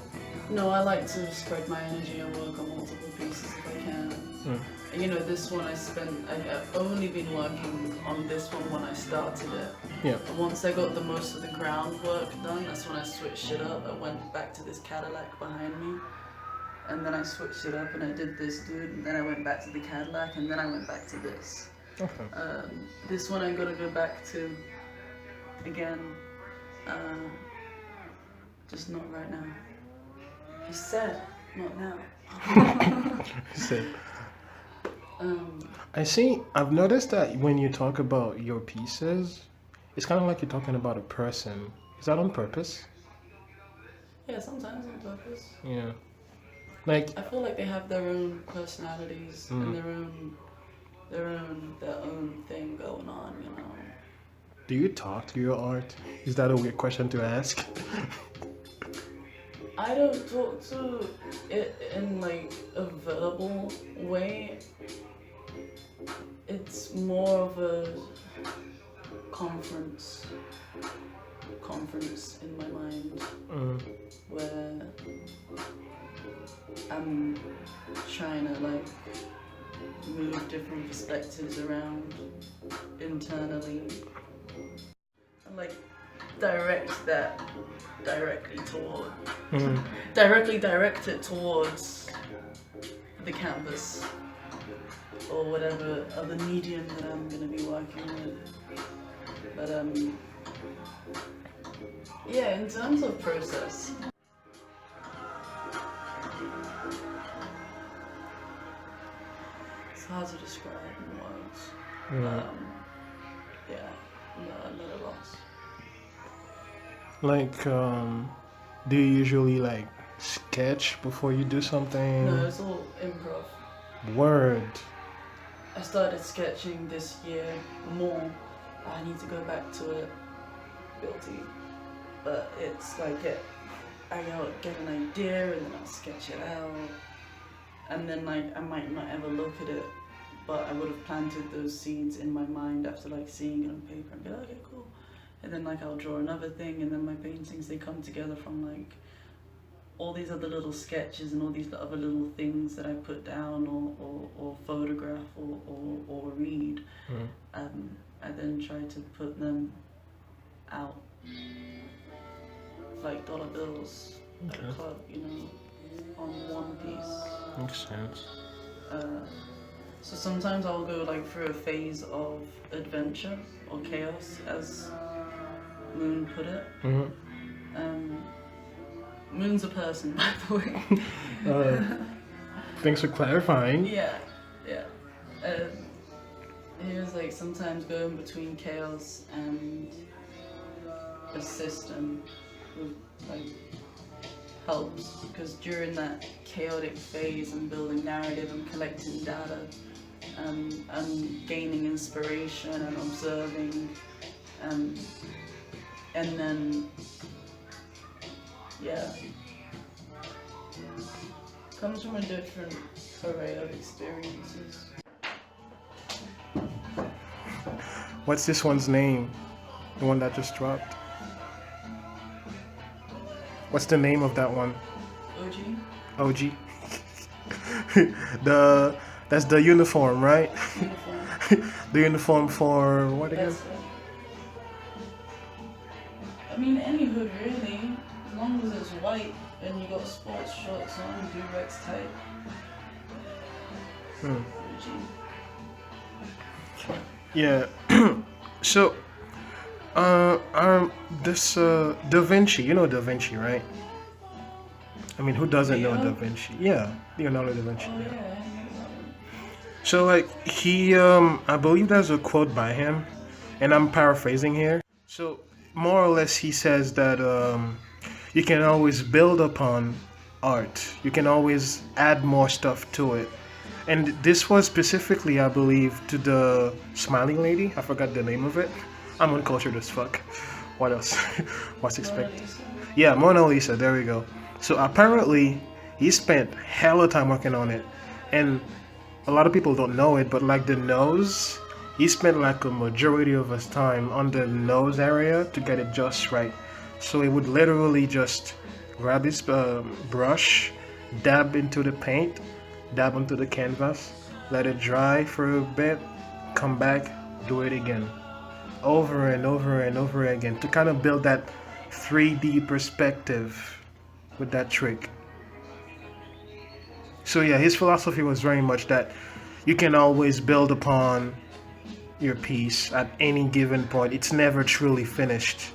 No, I like to spread my energy and work on multiple pieces if I can. And you know, this one I've only been working on this one when I started it. Yeah. And once I got the most of the groundwork done, that's when I switched it up. I went back to this Cadillac behind me. And then I switched it up and I did this dude, and then I went back to the Cadillac, and then I went back to this. Okay. This one I'm gonna go back to again, just not right now. He said, not now. So, I see. I've noticed that when you talk about your pieces, it's kind of like you're talking about a person. Is that on purpose? Yeah, sometimes on purpose. Yeah. Like, I feel like they have their own personalities and their own thing going on, you know. do you talk to your art? Is that a weird question to ask? I don't talk to it in like a verbal way. It's more of a conference in my mind where I'm trying to like move different perspectives around internally and like direct that directly direct it towards the canvas or whatever other medium that I'm gonna be working with. But yeah, in terms of process, it's hard to describe in words. Yeah, no, I'm at a loss. Like, do you usually like sketch before you do something? No, it's all improv. Word. I started sketching this year more. I need to go back to it. Guilty. But it's like I'll get an idea and then I'll sketch it out. And then like I might not ever look at it, but I would have planted those seeds in my mind after like seeing it on paper and be like, okay, cool. And then like I'll draw another thing, and then my paintings, they come together from like all these other little sketches and all these other little things that I put down or photograph or read. I then try to put them out like dollar bills at a club, you know, on one piece. Makes sense. So sometimes I'll go like through a phase of adventure or chaos, as Moon put it. Moon's a person, by the way. Thanks for clarifying. Yeah. he was like sometimes going between chaos and a system would like helps, because during that chaotic phase I'm building narrative, I'm collecting data, I'm gaining inspiration and observing, and then yeah, comes from a different array of experiences. What's this one's name? The one that just dropped? What's the name of that one? OG? OG? That's the uniform, right? Uniform. The uniform for what again? That's it. I mean, any hood really, as long as it's white and you got sports shorts on, do-rex tight. OG. Yeah. So, this Da Vinci, you know Da Vinci, right? I mean, who doesn't know Da Vinci? Yeah, Leonardo da Vinci. Oh Yeah. yeah, I know that one. So like he, I believe there's a quote by him, and I'm paraphrasing here. So more or less, he says that you can always build upon art. You can always add more stuff to it. And this was specifically, I believe, to the smiling lady. I forgot the name of it. I'm uncultured as fuck. What else? What's expected? Mona Lisa. Yeah, Mona Lisa. There we go. So apparently, he spent hella time working on it, and a lot of people don't know it, but like the nose, he spent like a majority of his time on the nose area to get it just right. So he would literally just grab his brush, dab into the paint, dab onto the canvas, let it dry for a bit, come back, do it again, over and over and over again, to kind of build that 3D perspective with that trick. So yeah, his philosophy was very much that you can always build upon your piece at any given point. It's never truly finished.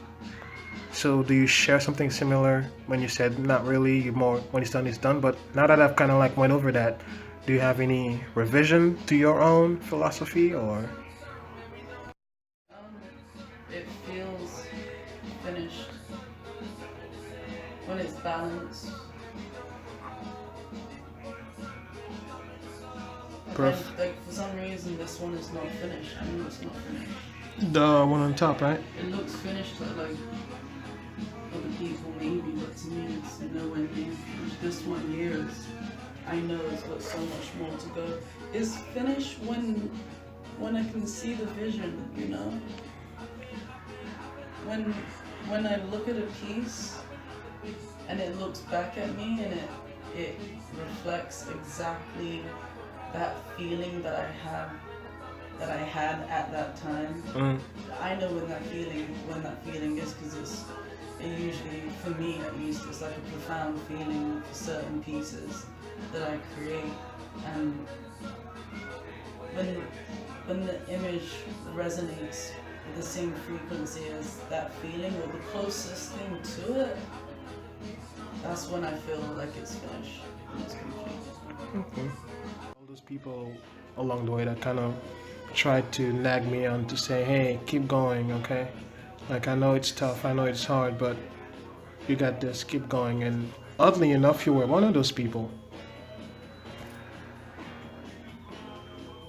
So do you share something similar when you said not really, you more when it's done, it's done? But now that I've kind of like went over that, do you have any revision to your own philosophy, or? It feels finished when it's balanced. Like for some reason this one is not finished. I know it's not finished. The one on top, right? It looks finished to like other people maybe, but to me it's nowhere near finished. This one here is, I know it's got so much more to go. It's finished when I can see the vision, you know? When I look at a piece and it looks back at me and it reflects exactly that feeling that I had at that time. I know when that feeling is, because it usually, for me at least, it's like a profound feeling for certain pieces that I create, and when the image resonates with the same frequency as that feeling, or the closest thing to it, that's when I feel like it's finished and it's complete. Okay. All those people along the way that kind of tried to nag me on to say, hey, keep going, okay? Like, I know it's tough, I know it's hard, but you got this, keep going. And oddly enough, you were one of those people.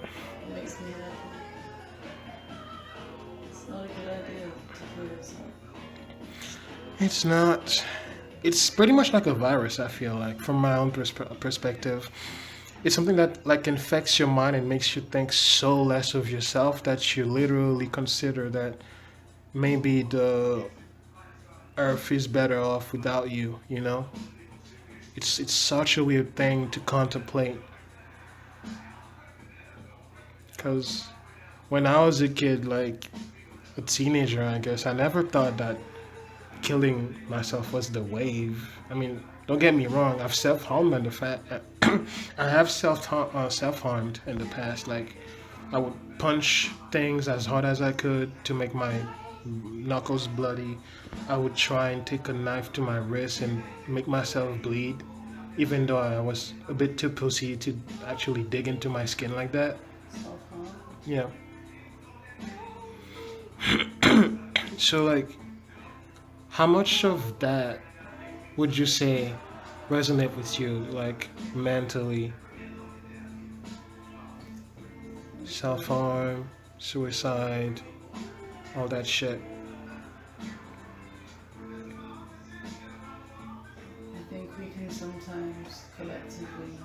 It makes me happy. It's not a good idea to kill yourself. It's not. It's pretty much like a virus, I feel like, from my own perspective. It's something that like infects your mind and makes you think so less of yourself that you literally consider that maybe the earth is better off without you, you know? It's such a weird thing to contemplate. Because when I was a kid, like a teenager, I guess, I never thought that killing myself was the wave. I mean, don't get me wrong, I've self-harmed in the fact I have self-harmed in the past. Like, I would punch things as hard as I could to make my knuckles bloody. I would try and take a knife to my wrist and make myself bleed, even though I was a bit too pussy to actually dig into my skin like that. Self-harm. Yeah. So like, how much of that would you say resonate with you, like mentally? Self-harm, suicide, all that shit. I think we can sometimes collectively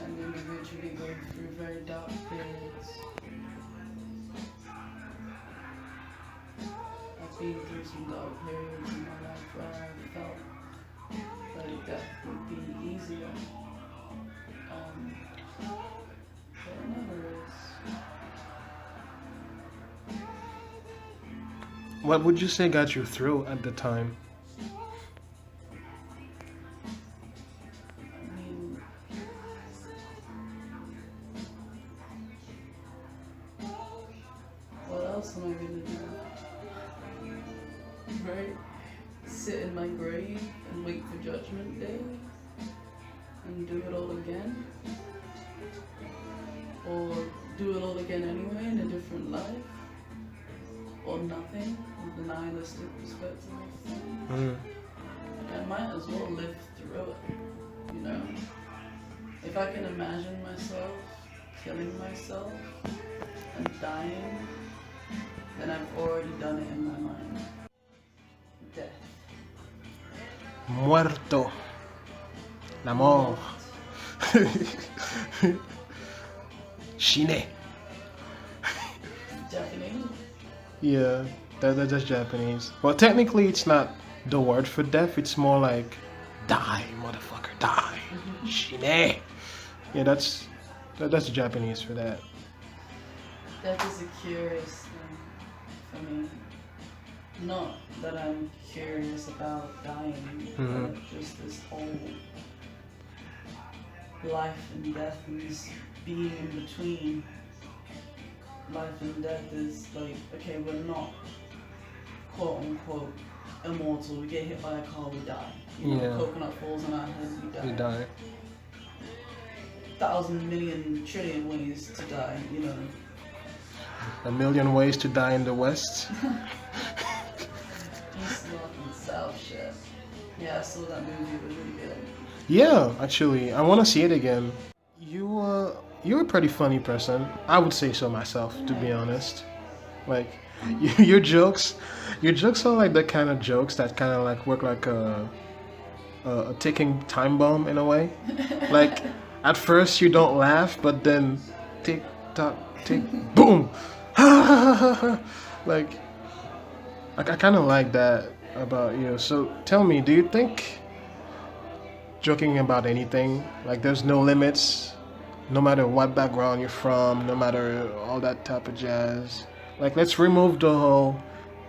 and individually go through very dark periods. I've been through some dark periods in my life where I felt like death would be easier. But it never is. What would you say got you through at the time? I mean, what else am I gonna do? Right? Sit in my grave and wait for Judgment Day and do it all again? Or do it all again anyway in a different life? Or nothing, with the nihilistic perspective of things? I might as well live through it, you know? If I can imagine myself killing myself and dying, then I've already done it in my mind. Death. Muerto. La mort. Shine. Japanese? Yeah, that's Japanese. Well, technically, it's not the word for death. It's more like die, motherfucker, die. Shine. Yeah, that's Japanese for that. Death is a curious thing for me. Not that I'm curious about dying, but just this whole life and death and this being in between. Life and death is like, okay, we're not quote unquote immortal. We get hit by a car, we die. You know, Yeah. coconut falls on our head, we die. You die. 1,000 million trillion ways to die, you know. A million ways to die in the West. East, north, and south shit. Yeah, I saw that movie, it was really good. Yeah, actually, I want to see it again. You're a pretty funny person. I would say so myself, to be honest. Like, your jokes are like the kind of jokes that kind of like work like a ticking time bomb in a way. Like, at first you don't laugh, but then tick tock tick boom. Like, I kind of like that about you. So tell me, do you think joking about anything, like there's no limits, no matter what background you're from, no matter all that type of jazz? Like, let's remove the whole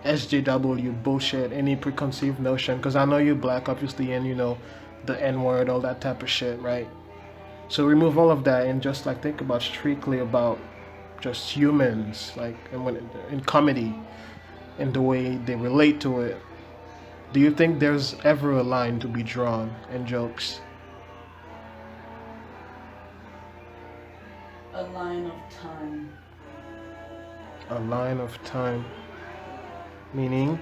SJW bullshit, any preconceived notion, because I know you're black, obviously, and you know the N-word, all that type of shit, right? So remove all of that and just like think about strictly about just humans, like, and when in comedy and the way they relate to it. Do you think there's ever a line to be drawn in jokes? A line of time. A line of time. Meaning?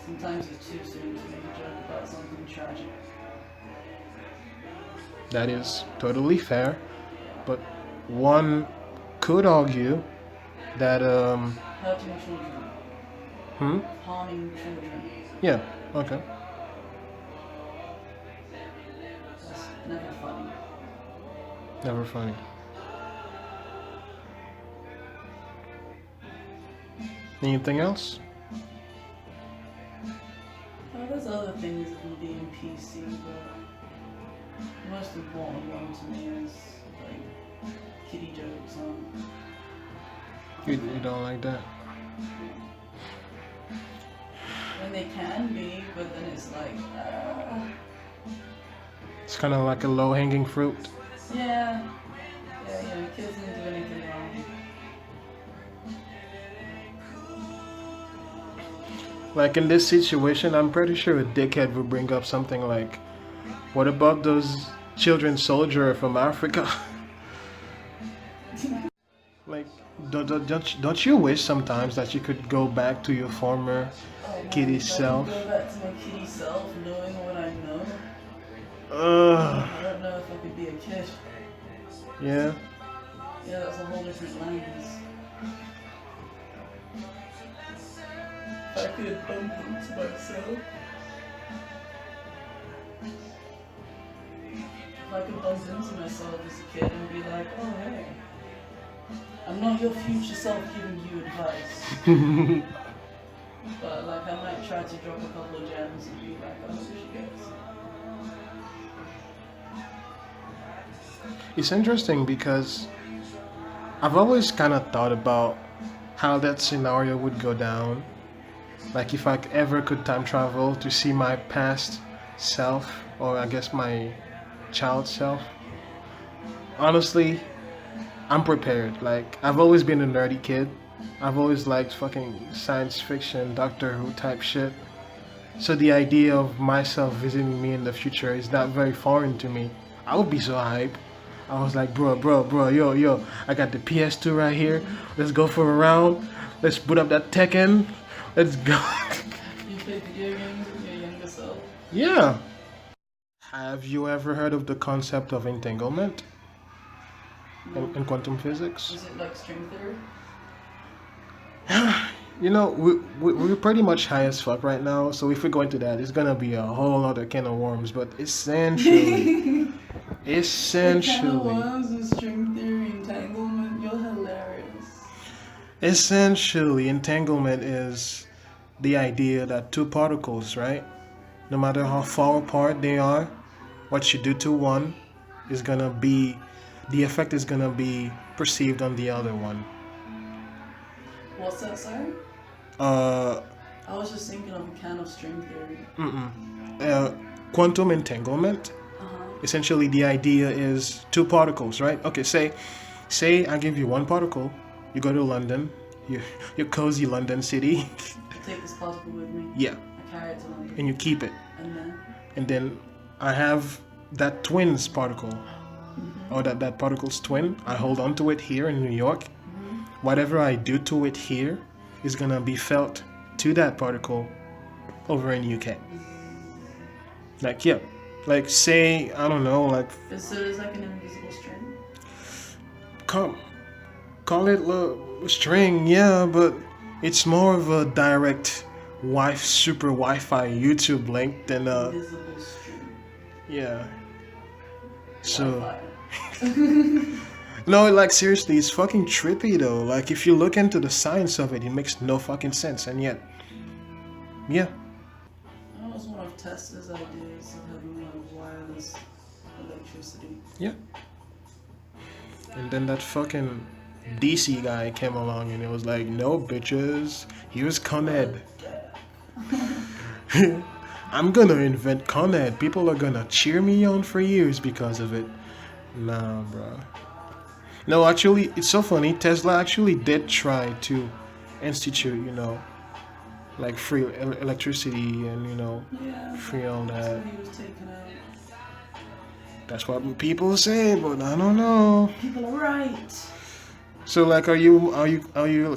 Sometimes it's too soon to make a joke about something tragic. That is totally fair. But one could argue that, Hurting children. Harming children. yeah, okay. That's never funny. Never funny. Anything else? Well, there's other things than being PC, but the most important one to me is like kiddie jokes on. You don't like that? When they can be, but then it's like, It's kind of like a low-hanging fruit. yeah, you know, kids didn't do anything wrong. Like in this situation, I'm pretty sure a dickhead would bring up something like, what about those children soldiers from Africa? Like, Don't you wish sometimes that you could go back to your former Oh kitty man, if I can self? go back to my kitty self, knowing what I know, Ugh. I don't know if I could be a kid. Yeah. Yeah, that's a whole different lens. If I could bump into myself. If I could bump into myself as a kid and be like, oh hey, I'm not your future self giving you advice. But like I might try to drop a couple of gems and be like, oh, she gets. It's interesting because I've always kind of thought about how that scenario would go down. Like if I ever could time travel to see my past self, or I guess my child self. Honestly, I'm prepared. Like I've always been a nerdy kid. I've always liked fucking science fiction, Doctor Who type shit. So the idea of myself visiting me in the future is not very foreign to me. I would be so hype. I was like, bro, yo, I got the PS2 right here. Let's go for a round. Let's boot up that Tekken. Let's go. You play video games with your younger self? Yeah. Have you ever heard of the concept of entanglement in quantum physics? Is it like string theory? You know, we're pretty much high as fuck right now, so if we go into that, it's gonna be a whole other can of worms. But essentially, essentially, Worms and string theory entanglement, you're hilarious. essentially, entanglement is the idea that two particles, right? No matter how far apart they are, what you do to one is gonna be, the effect is gonna be perceived on the other one. What's that, sorry? Uh, I was just thinking of a can of string theory. Quantum entanglement. Uh-huh. Essentially, the idea is two particles, right? Okay, say I give you one particle. You go to London, your cozy London city. Take this particle with me. Yeah, I carry it to London. and you keep it. And And then I have that twins particle, or that particle's twin. I hold on to it here in New York. Whatever I do to it here is gonna be felt to that particle over in UK. Like, yeah. Like, say, I don't know, like, so there's like an invisible string? call it a string, yeah, but it's more of a direct super Wi-Fi YouTube link than Invisible string. yeah. So Wi-Fi. no, like seriously, it's fucking trippy though. Like if you look into the science of it, it makes no fucking sense, and yet, yeah. That was one of Tesla's ideas of having like wireless electricity. Yeah. And then that fucking DC guy came along and it was like, no bitches, here's Con Ed. I'm gonna invent Con Ed. People are gonna cheer me on for years because of it. Nah, bro. No, actually, it's so funny. Tesla actually did try to institute, like free electricity and, Yeah. free all So that. he was taken out. That's what people say, but I don't know. People are right. So, like, are you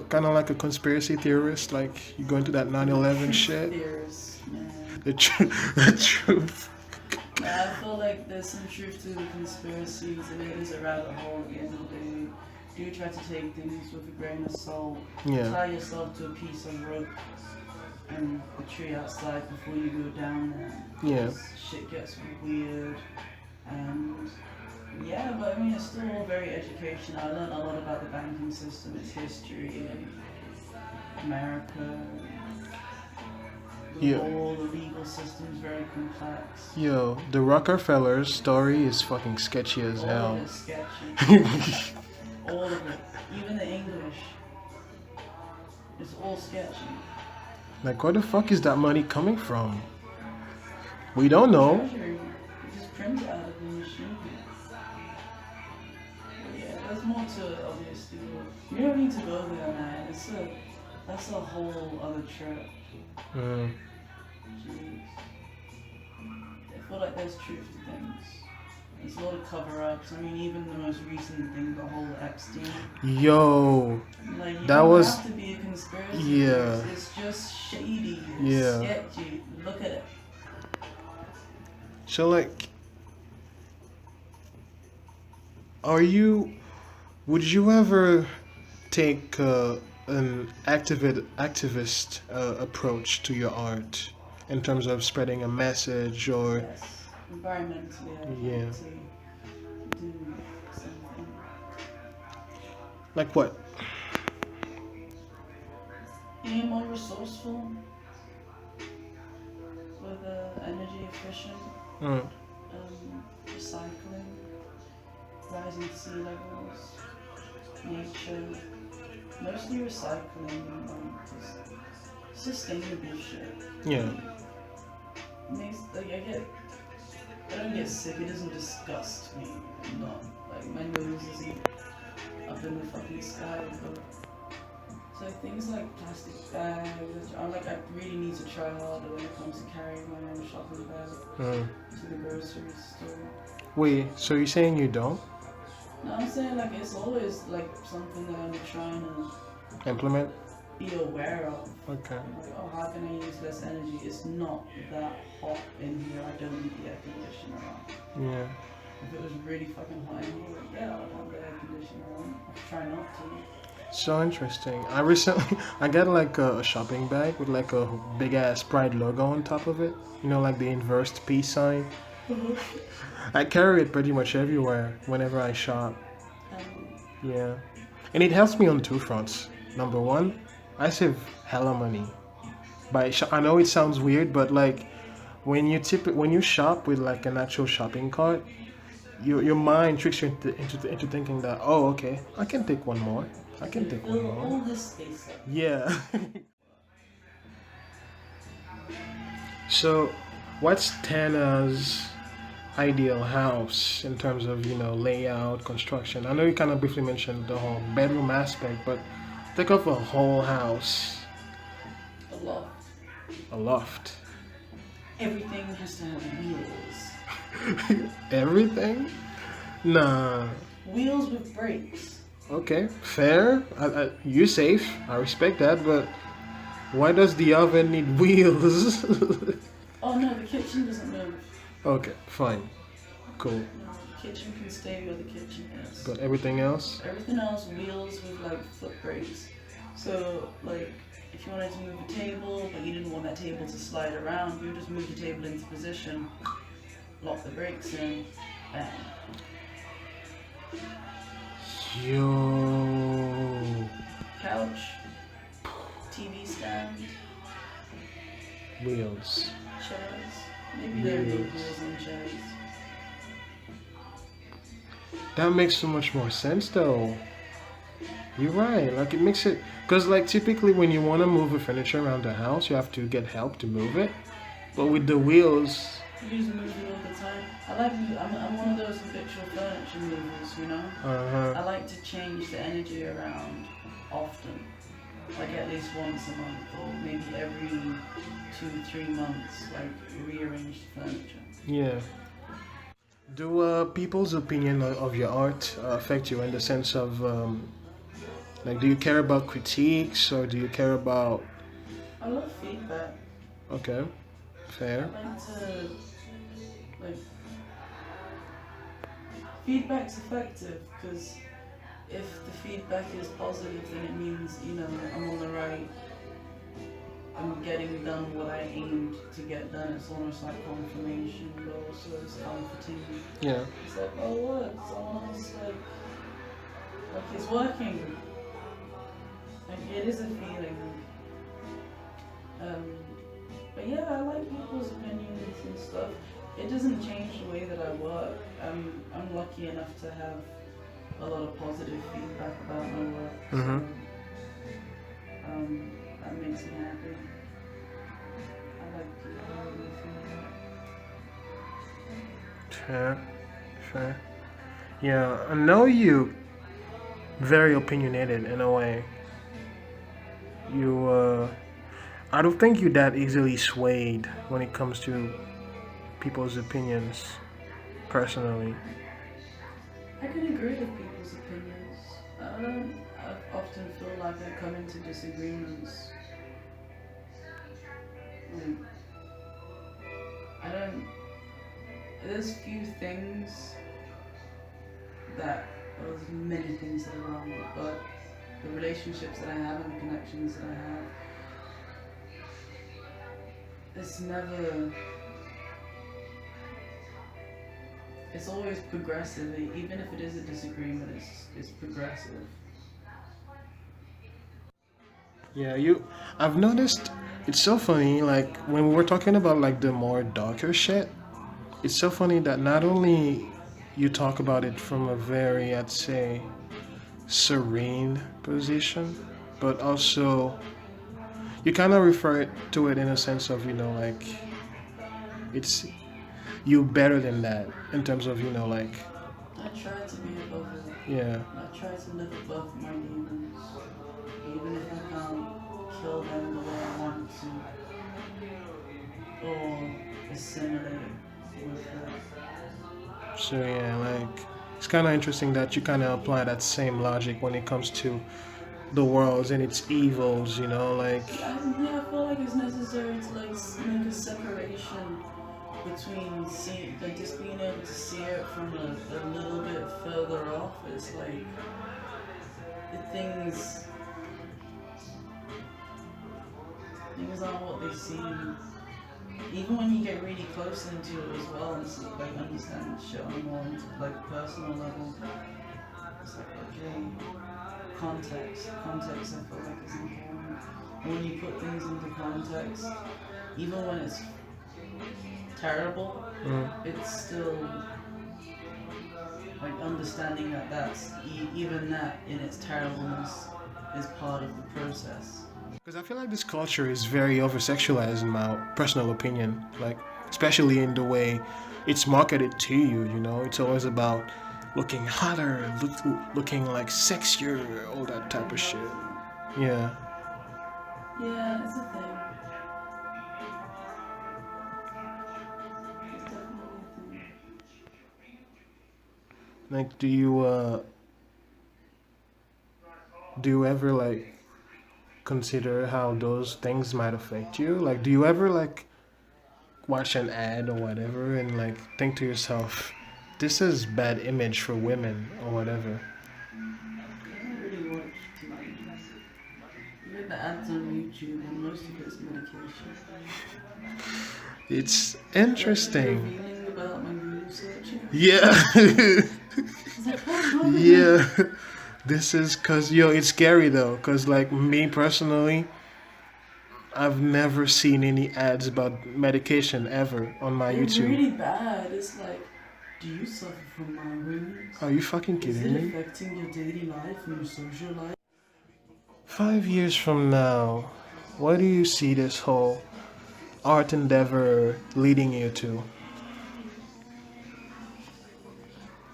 kind of like a conspiracy theorist? Like, you go into that 9/11 shit? There's, man. The truth. I feel like there's some truth to the conspiracies, and it is a rabbit hole at the end of the day. Do try to take things with a grain of salt. Yeah. Tie yourself to a piece of rope and a tree outside before you go down there. Yeah. 'Cause shit gets weird, and yeah, but I mean, it's still all very educational. I learned a lot about the banking system, its history, and America. Yeah. The legal system is very complex. Yo, the Rockefellers story is fucking sketchy as All hell. of it's sketchy. All of it. Even the English. It's all sketchy. Like, where the fuck is that money coming from? We don't know. Treasury. You just print it out of the machine. But yeah, there's more to it, obviously. You don't need to go there, man. That's a whole other trip. Mm. Jeez. I feel like there's truth to things. There's a lot of cover-ups. I mean, even the most recent thing, the whole Epstein. Yo, Like, you that don't was, have to be a conspiracy yeah, theorist. It's just shady. It's yeah. sketchy. Look at it. So like, would you ever take an activist approach to your art in terms of spreading a message or Yes. Environmentally, I yeah, want to do something. like what? Being more resourceful with energy efficient, Mm, recycling, rising sea levels, nature, mostly recycling, just sustainable shit. yeah, Makes like I don't get sick. It doesn't disgust me. Not like my nose isn't up in the fucking sky, but so things like plastic bags. I really need to try harder when it comes to carrying my own shopping bag mm. to the grocery store. Wait, so you're saying you don't No, I'm saying like it's always like something that I'm trying to implement? be aware of. Okay. Like, oh, how can I use less energy? It's not that hot in here. I don't need the air conditioner on. Yeah. If it was really fucking hot in here, yeah, I'd have the air conditioner on. I try not to. So interesting. I recently I got like a shopping bag with like a big ass Pride logo on top of it. You know, like the inverse peace sign. I carry it pretty much everywhere whenever I shop. Yeah. And it helps me on two fronts. Number one, I save hella money. I know it sounds weird, but like when you shop with like an actual shopping cart, your mind tricks you into thinking that, oh, okay, I can take one more. I can take one Fill all more. this space up. Yeah. So, what's Tana's ideal house in terms of, layout, construction? I know you kind of briefly mentioned the whole bedroom aspect, but think of a whole house, A loft. a loft. Everything has to have wheels. Everything? Nah. Wheels with brakes. Okay, fair. You're safe. I respect that, but why does the oven need wheels? Oh no, the kitchen doesn't move. Okay, fine. Cool. No, the kitchen can stay where the kitchen is. But everything else? Everything else, wheels with like foot brakes. So like, if you wanted to move a table, but you didn't want that table to slide around, you would just move the table into position, lock the brakes in, bang. Yo. Couch, TV stand, Wheels. chairs. Maybe there are no wheels on chairs. That makes so much more sense though. You're right. Like it makes it, because like typically when you want to move the furniture around the house, you have to get help to move it. But with the wheels, You just move it all the time. I'm one of those habitual furniture movers, you know? I like to change the energy around often. Like at least once a month or maybe every 2-3 months, like rearrange the furniture. yeah. Do people's opinion of your art affect you in the sense of like, do you care about critiques or do you care about? I love feedback. Okay, fair. I like to, like, feedback's effective because if the feedback is positive, then it means, I'm on the right, I'm getting done what I aimed to get done. It's almost like confirmation, but also it's comforting. Yeah. It's like, oh look, someone else, like it's working. Like, it is a feeling. But yeah, I like people's opinions and stuff. It doesn't change the way that I work. I'm lucky enough to have a lot of positive feedback about my work. Mhm. So, that makes me happy. I like people having me feedback. Fair, fair. Yeah, I know you very opinionated in a way. I don't think you're that easily swayed when it comes to people's opinions. personally. I can agree with people's opinions. I often feel like I come into disagreements. Like, I don't. There's few things there's many things that are wrong, but the relationships that I have and the connections that I have, it's always progressive. Even if it is a disagreement, it's progressive. Yeah, I've noticed it's so funny, like when we were talking about like the more darker shit, it's so funny that not only you talk about it from a very, I'd say, serene position, but also you kind of refer to it in a sense of, like it's you better than that in terms of, like, I try to be above it. yeah. I try to live above my demons, even if I can't kill them the way I want to, or assimilate with them. So yeah, like it's kind of interesting that you kind of apply that same logic when it comes to the worlds and its evils, like I feel like it's necessary to make a separation between just being able to see it from a little bit further off. It's like the things aren't what they seem. Even when you get really close into it as well, and see, like understand shit on a more like personal level, it's like okay, context. Context I feel like is important. And when you put things into context, even when it's terrible, it's still like understanding that even that in its terribleness is part of the process. because I feel like this culture is very over sexualized in my personal opinion, like especially in the way it's marketed to you. It's always about looking hotter, looking like sexier, all that type of shit. Yeah. Yeah, it's a thing. It's definitely a thing. Like, do you ever like consider how those things might affect you? Like, do you ever like watch an ad or whatever and like think to yourself, this is bad image for women or whatever? I don't really watch too much. You get the ads on YouTube, and most of it's medication. It's Like, interesting. revealing about my Google searching. Yeah. It's like, what's wrong with me? Yeah. This is cause it's scary though, cause like me personally, I've never seen any ads about medication ever on my It's YouTube. really bad. It's like, do you suffer from migraines? Are you fucking Is kidding it me? affecting your daily life and your social life? 5 years from now, what do you see this whole art endeavor leading you to?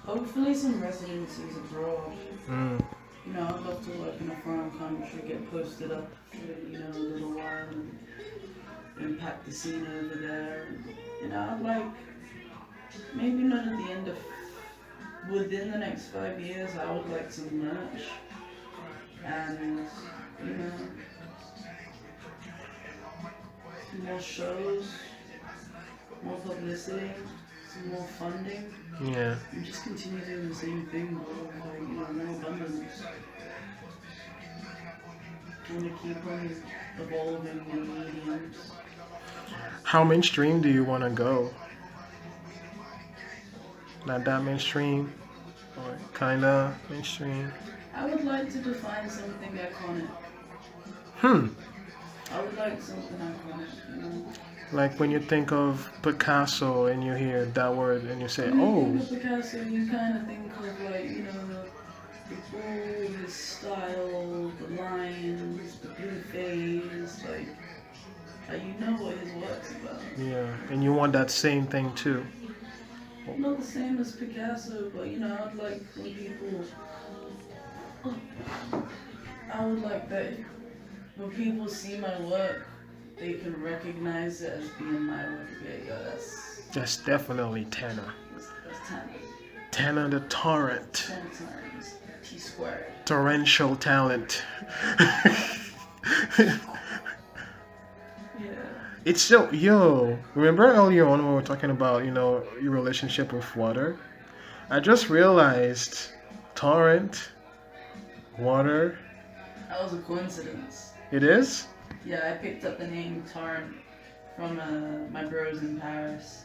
Hopefully some residencies abroad. Mm. I'd love to work in a foreign country, get posted up for, a little while and impact the scene over there. And, I'd like, maybe not at the end of, within the next 5 years, I would like some merch. And, more shows, more publicity, some more funding. Yeah. And just continue doing the same thing, but like, more abundance. Want to keep on evolving in mediums. How mainstream do you want to go? Not that mainstream, or kinda mainstream? I would like to define something iconic. I would like something iconic, Like when you think of Picasso and you hear that word and you say, When you oh, think of Picasso, you kind of think of like, the bold, his style, the lines, the blue phase, like you know what his work's about. yeah, and you want that same thing too. Not the same as Picasso, but I'd like when people. I would like that when people see my work, they can recognize it as being my work. Yeah, that's That's definitely Tana. that's Tana. Tana the Torrent. 10 times T squared. Torrential talent. Yeah. It's so, yo, remember earlier on when we were talking about, your relationship with water? I just realized torrent, water, That was a coincidence. it is? Yeah, I picked up the name Torrent from my bros in Paris.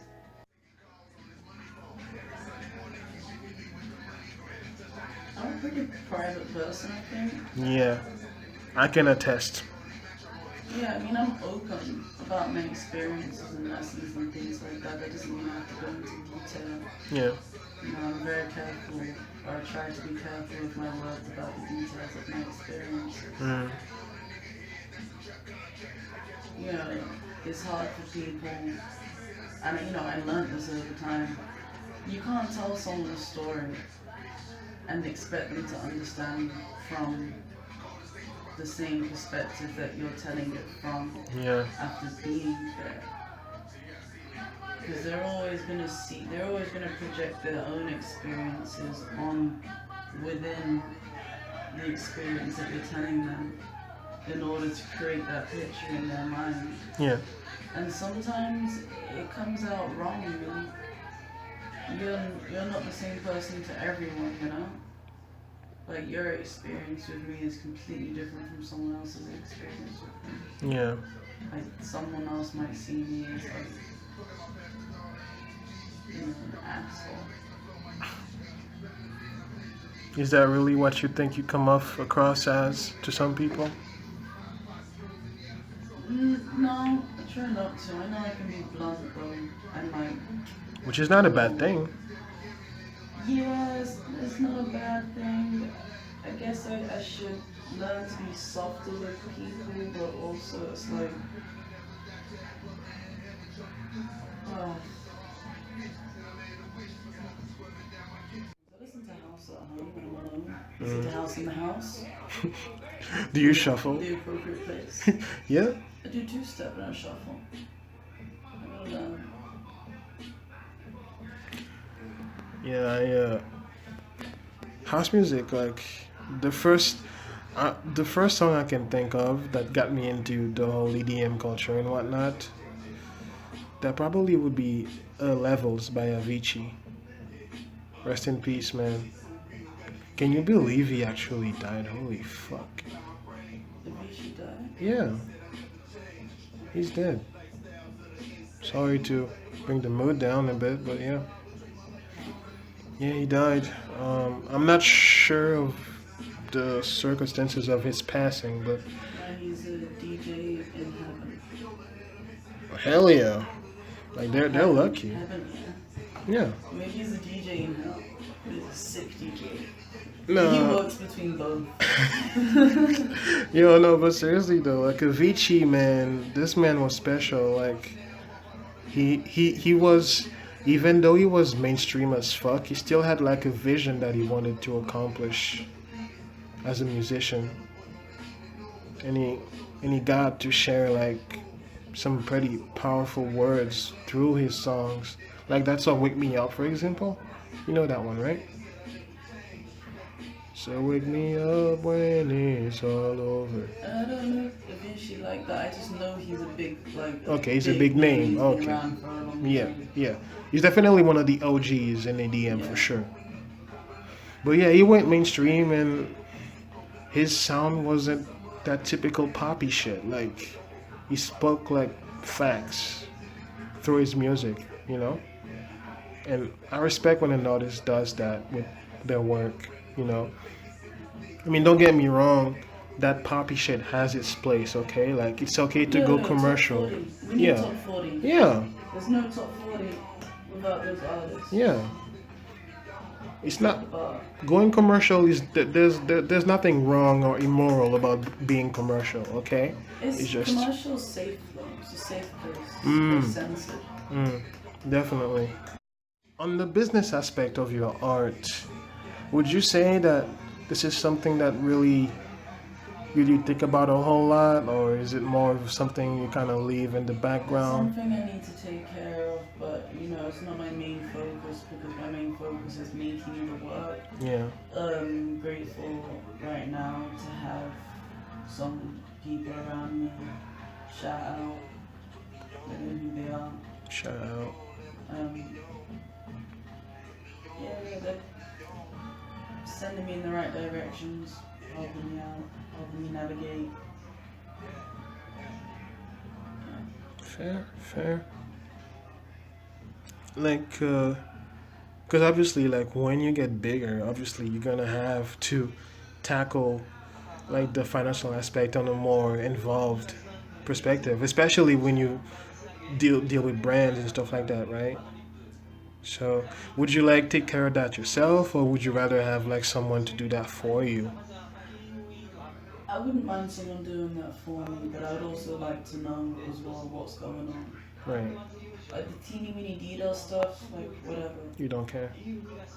I'm a pretty private person, I think. Yeah, I can attest. Yeah, I mean, I'm open about my experiences and lessons and things like that. That doesn't mean I have to go into detail. Yeah, I'm very careful, or I try to be careful with my words about the details of my experiences. mm, It's hard for people, and I learned this over time. You can't tell someone a story and expect them to understand from the same perspective that you're telling it from yeah, after being there. Because they're always going to project their own experiences on within the experience that you're telling them in order to create that picture in their mind. yeah, And sometimes it comes out wrong, You're not the same person to everyone, Like, your experience with me is completely different from someone else's experience with me. yeah. Like, someone else might see me as, like, an asshole. Is that really what you think you come off across as to some people? No, I try not to. I know I can be blunt, though, and, like... Which is not a bad thing. Yes, it's not a bad thing. I guess I should learn to be softer with people, but also it's like... I listen to house at home when I'm alone. Listen to house in the house. Do you shuffle? The appropriate place. Yeah? I do two-step and I shuffle. I gotta learn. Yeah, house music, like the first song I can think of that got me into the whole EDM culture and whatnot, that probably would be Levels by Avicii. Rest in peace, man. Can you believe he actually died? Holy fuck. Avicii died? Yeah. He's dead. Sorry to bring the mood down a bit, but yeah. Yeah, he died. I'm not sure of the circumstances of his passing, but Now he's a DJ in heaven. hell yeah. Like they're lucky. Heaven, Yeah. yeah. Maybe he's a DJ in hell. But he's a sick DJ. He No. works between both. Yo, no, but seriously though, like Avicii, man, this man was special. Like he was, even though he was mainstream as fuck, he still had like a vision that he wanted to accomplish as a musician. And he got to share like some pretty powerful words through his songs. Like that song Wake Me Up, for example. You know that one, right? So wake me up when it's all over. I don't know if Avicii like that. I just know he's a big, like... Okay, he's a big name. He's been Okay. around for a long Yeah, time. yeah. He's definitely one of the OGs in EDM Yeah. for sure. But yeah, he went mainstream and his sound wasn't that typical poppy shit. Like, he spoke like facts through his music, you know? And I respect when an artist does that with their work, you know? I mean, don't get me wrong, that poppy shit has its place, okay? Like, it's okay to go commercial. Top 40. We need Yeah. top 40. Yeah, There's no top 40 without those artists. yeah. It's not But going commercial is there's nothing wrong or immoral about being commercial, okay? it's just commercial safe though. It's a safe place. Mm. It's censored. Definitely. On the business aspect of your art, would you say that this is something that really you think about a whole lot, or is it more of something you kind of leave in the background? Something I need to take care of, but you know, it's not my main focus because my main focus is making the work. Yeah. Grateful right now to have some people around me. Shout out, they know who they are. Shout out. Yeah, they're sending me in the right directions, helping me out, helping me navigate. Fair. Like, because obviously, like, when you get bigger, obviously, you're gonna have to tackle, like, the financial aspect on a more involved perspective, especially when you deal with brands and stuff like that, right? So, would you, like, take care of that yourself, or would you rather have, like, someone to do that for you? I wouldn't mind someone doing that for me, but I would also like to know as well what's going on. Right. Like the teeny weeny detail stuff, like whatever. You don't care. I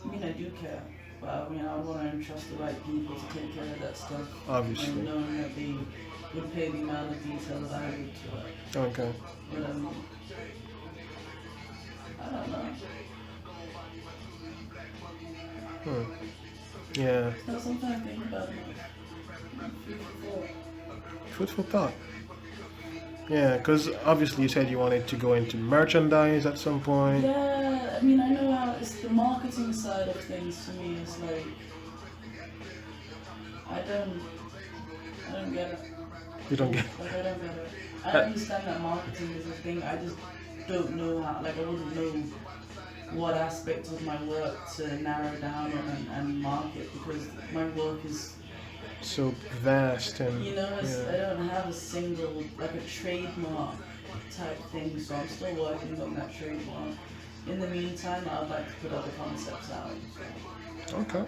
mean, I do care, but I mean, I would want to entrust the right people to take care of that stuff. Obviously. And knowing that they would pay the amount of detail that I would to it. Okay. But I don't know. Yeah. It's not something I think about enough. Food for thought. Yeah, because obviously you said you wanted to go into merchandise at some point. Yeah, I mean, I know how it's the marketing side of things to me. It's like I don't get it. You don't get. Like I don't get it. I understand that marketing is a thing. I just don't know how. Like I wouldn't know what aspect of my work to narrow down and market because my work is So vast and I don't have a single like a trademark type thing, so I'm still working on that trademark. In the meantime, I'd like to put other concepts out. So. Okay.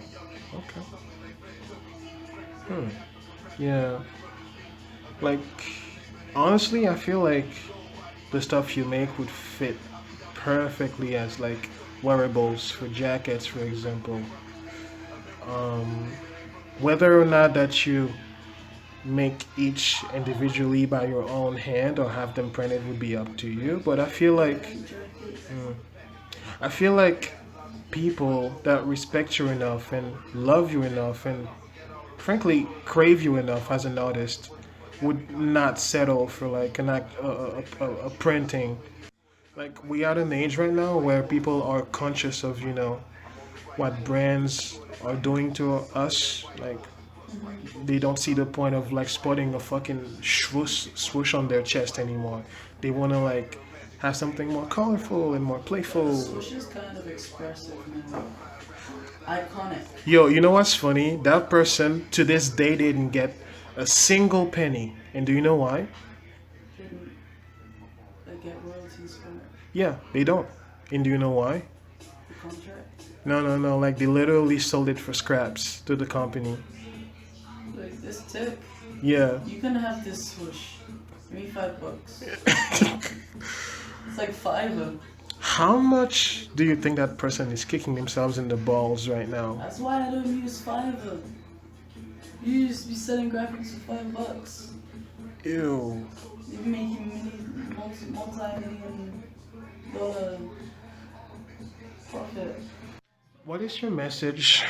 Yeah. Like honestly, I feel like the stuff you make would fit perfectly as like wearables for jackets, for example. Whether or not that you make each individually by your own hand or have them printed would be up to you. But I feel like people that respect you enough and love you enough and frankly crave you enough as an artist would not settle for like a printing. Like we are at an age right now where people are conscious of what brands are doing to us. Like they don't see the point of like sporting a fucking swoosh on their chest anymore. They want to like have something more colorful and more playful. Swoosh is kind of expressive, man. Iconic. Yo, you know what's funny? That person to this day didn't get a single penny. And do you know why? Didn't they get royalties from it? Yeah, they don't. And do you know why? The contract? No. Like they literally sold it for scraps to the company. Like this tip. Yeah. You can have this swoosh. Give me $5. It's like $5. How much do you think that person is kicking themselves in the balls right now? That's why I don't use $5. You used to be selling graphics for $5. Ew. You're making multi-million dollar profit. What is your message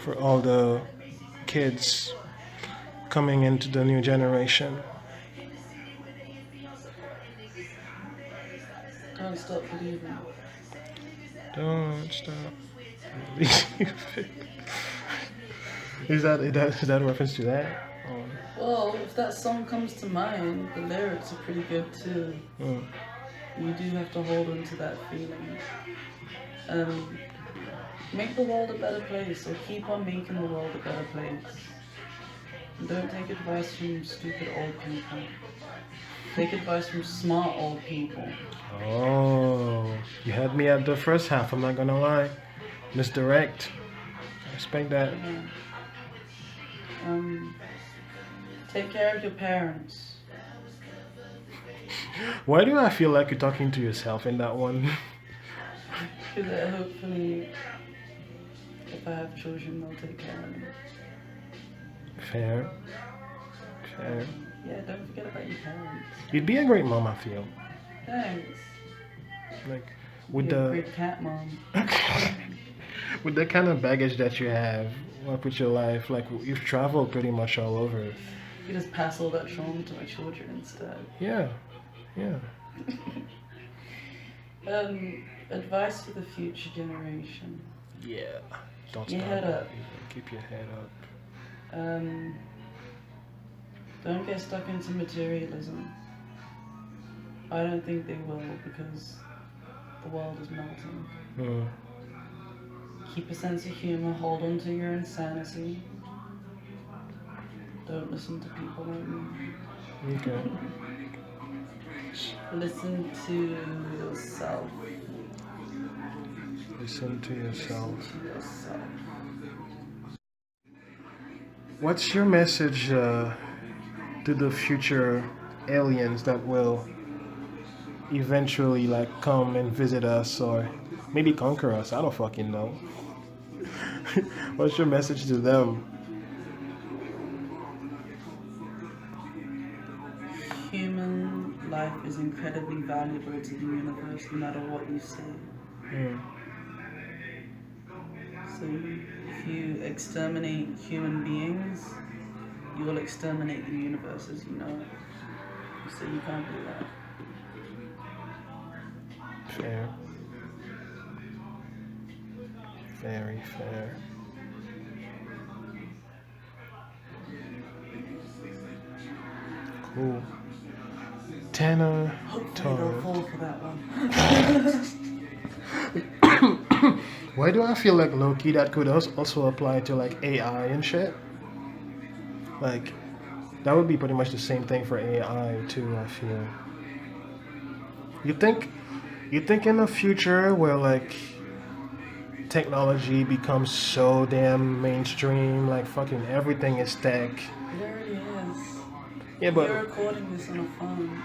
for all the kids coming into the new generation? Don't stop believing. Don't stop believing. Is that a reference to that? Well, if that song comes to mind, the lyrics are pretty good too. You do have to hold on to that feeling. Make the world a better place, or keep on making the world a better place. And don't take advice from stupid old people. Take advice from smart old people. Oh, you had me at the first half, I'm not gonna lie. Misdirect. I respect that. Take care of your parents. Why do I feel like you're talking to yourself in that one? Because hopefully, if I have children, they'll take care of them. Fair. Fair. Yeah, don't forget about your parents. You'd be a great mom, I feel. Thanks. Like with You're a the great cat mom. with the kind of baggage that you have, like with your life, like you've traveled pretty much all over. You just pass all that trauma to my children instead. Yeah. Yeah. Advice for the future generation. Yeah. Don't Your stop. head up. Keep your head up. Don't get stuck into materialism. I don't think they will because the world is melting. Mm. Keep a sense of humor, hold on to your insanity. Don't listen to people like me. Okay. Listen to yourself. Listen to yourself. Listen to yourself. What's your message to the future aliens that will eventually like come and visit us or maybe conquer us? I don't fucking know. What's your message to them? Human life is incredibly valuable to the universe no matter what you say. Mm. So if you exterminate human beings, you will exterminate the universe as you know it. So you can't do that. Fair. Very fair. Cool. Tana Hopefully they'll Torrent. fall for that one. Why do I feel like low-key that could also apply to like AI and shit? Like, that would be pretty much the same thing for AI too, I feel. You think in the future where like technology becomes so damn mainstream, like fucking everything is tech. It already is. Yeah, but You're recording this on a phone.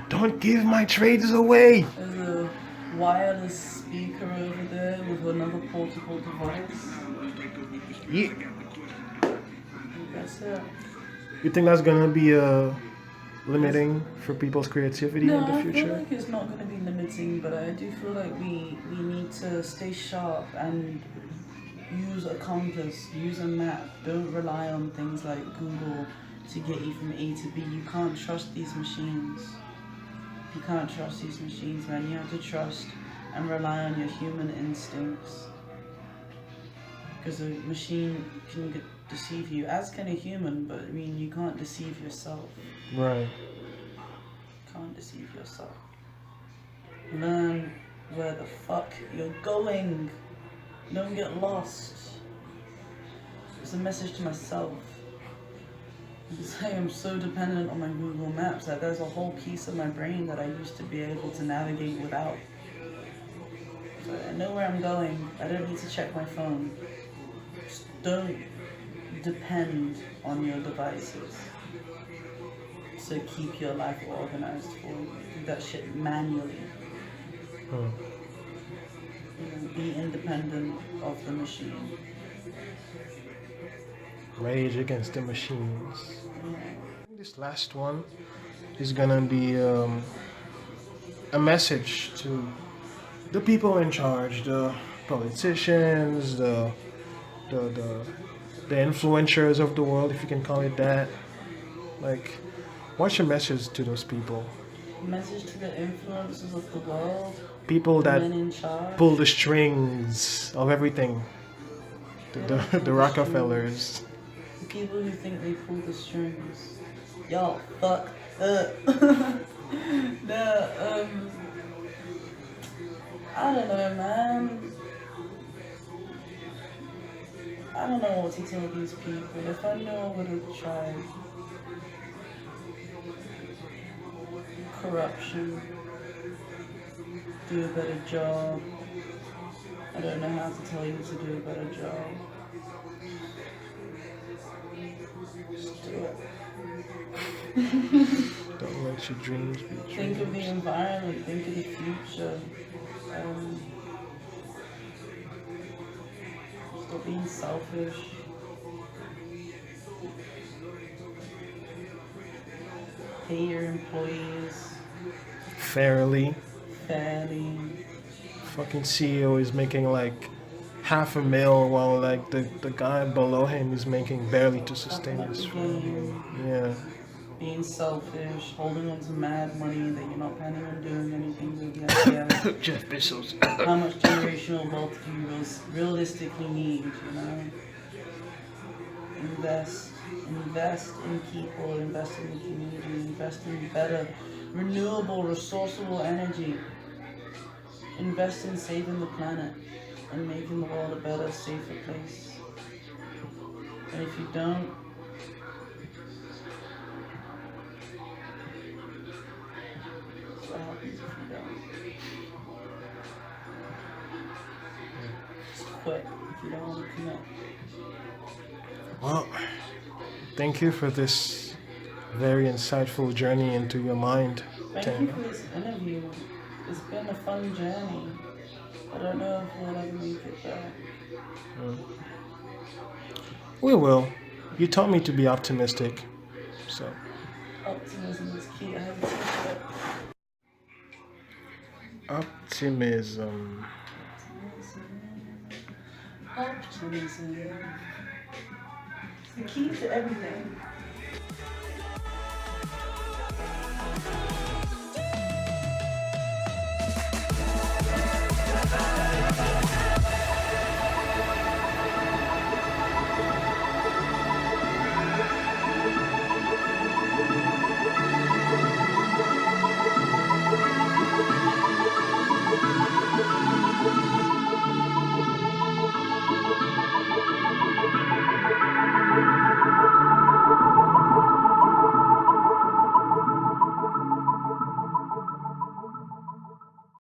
don't give my trades away. There's a wireless speaker over there with another portable device. Yeah. That's it. You think that's gonna be limiting for people's creativity No, in the I feel future? like it's not going to be limiting, but I do feel like we need to stay sharp and use a compass, use a map. Don't rely on things like Google to get you from A to B. You can't trust these machines. You can't trust these machines, man. You have to trust and rely on your human instincts. Because a machine can deceive you, as can a human, but I mean, you can't deceive yourself. Right. Can't deceive yourself. Learn where the fuck you're going. Don't get lost. It's a message to myself. Because I am so dependent on my Google Maps that there's a whole piece of my brain that I used to be able to navigate without. So I know where I'm going. I don't need to check my phone. Just don't depend on your devices. So keep your life organized for you. Do that shit manually. Hmm. You know, be independent of the machine. Rage against the machines. Yeah. This last one is gonna be a message to the people in charge, the politicians, the influencers of the world, if you can call it that. Like, what's your message to those people? Message to the influencers of the world. People The that men in charge. pull the strings of everything. The Rockefellers. The people who think they pull the strings. Y'all fuck up. No, I don't know, man. I don't know what to tell these people. If I knew, I would have tried. Corruption. Do a better job. I don't know how to tell you to do a better job. Just do it. Don't let your dreams be true. Think of the environment, think of the future. Stop being selfish. pay your employees fairly. fairly. Fucking CEO is making like $500,000 while like the guy below him is making barely to sustain Up his the family. game, Yeah. being selfish, holding on to mad money that you're not planning on doing anything with yet. Yeah. Jeff Bezos. How much generational wealth do you realistically need, you know? Invest in people, invest in the community, invest in better, renewable, resourceable energy. Invest in saving the planet and making the world a better, safer place. And if you don't, what happens if you don't? Just quit if you don't want to commit. Well, thank you for this very insightful journey into your mind, Thank you Tana. for this interview. It's been a fun journey. I don't know if we'll ever make it back. We will. You taught me to be optimistic, so. Optimism is key. I have a t-shirt. Optimism. Optimism. It's the key to everything.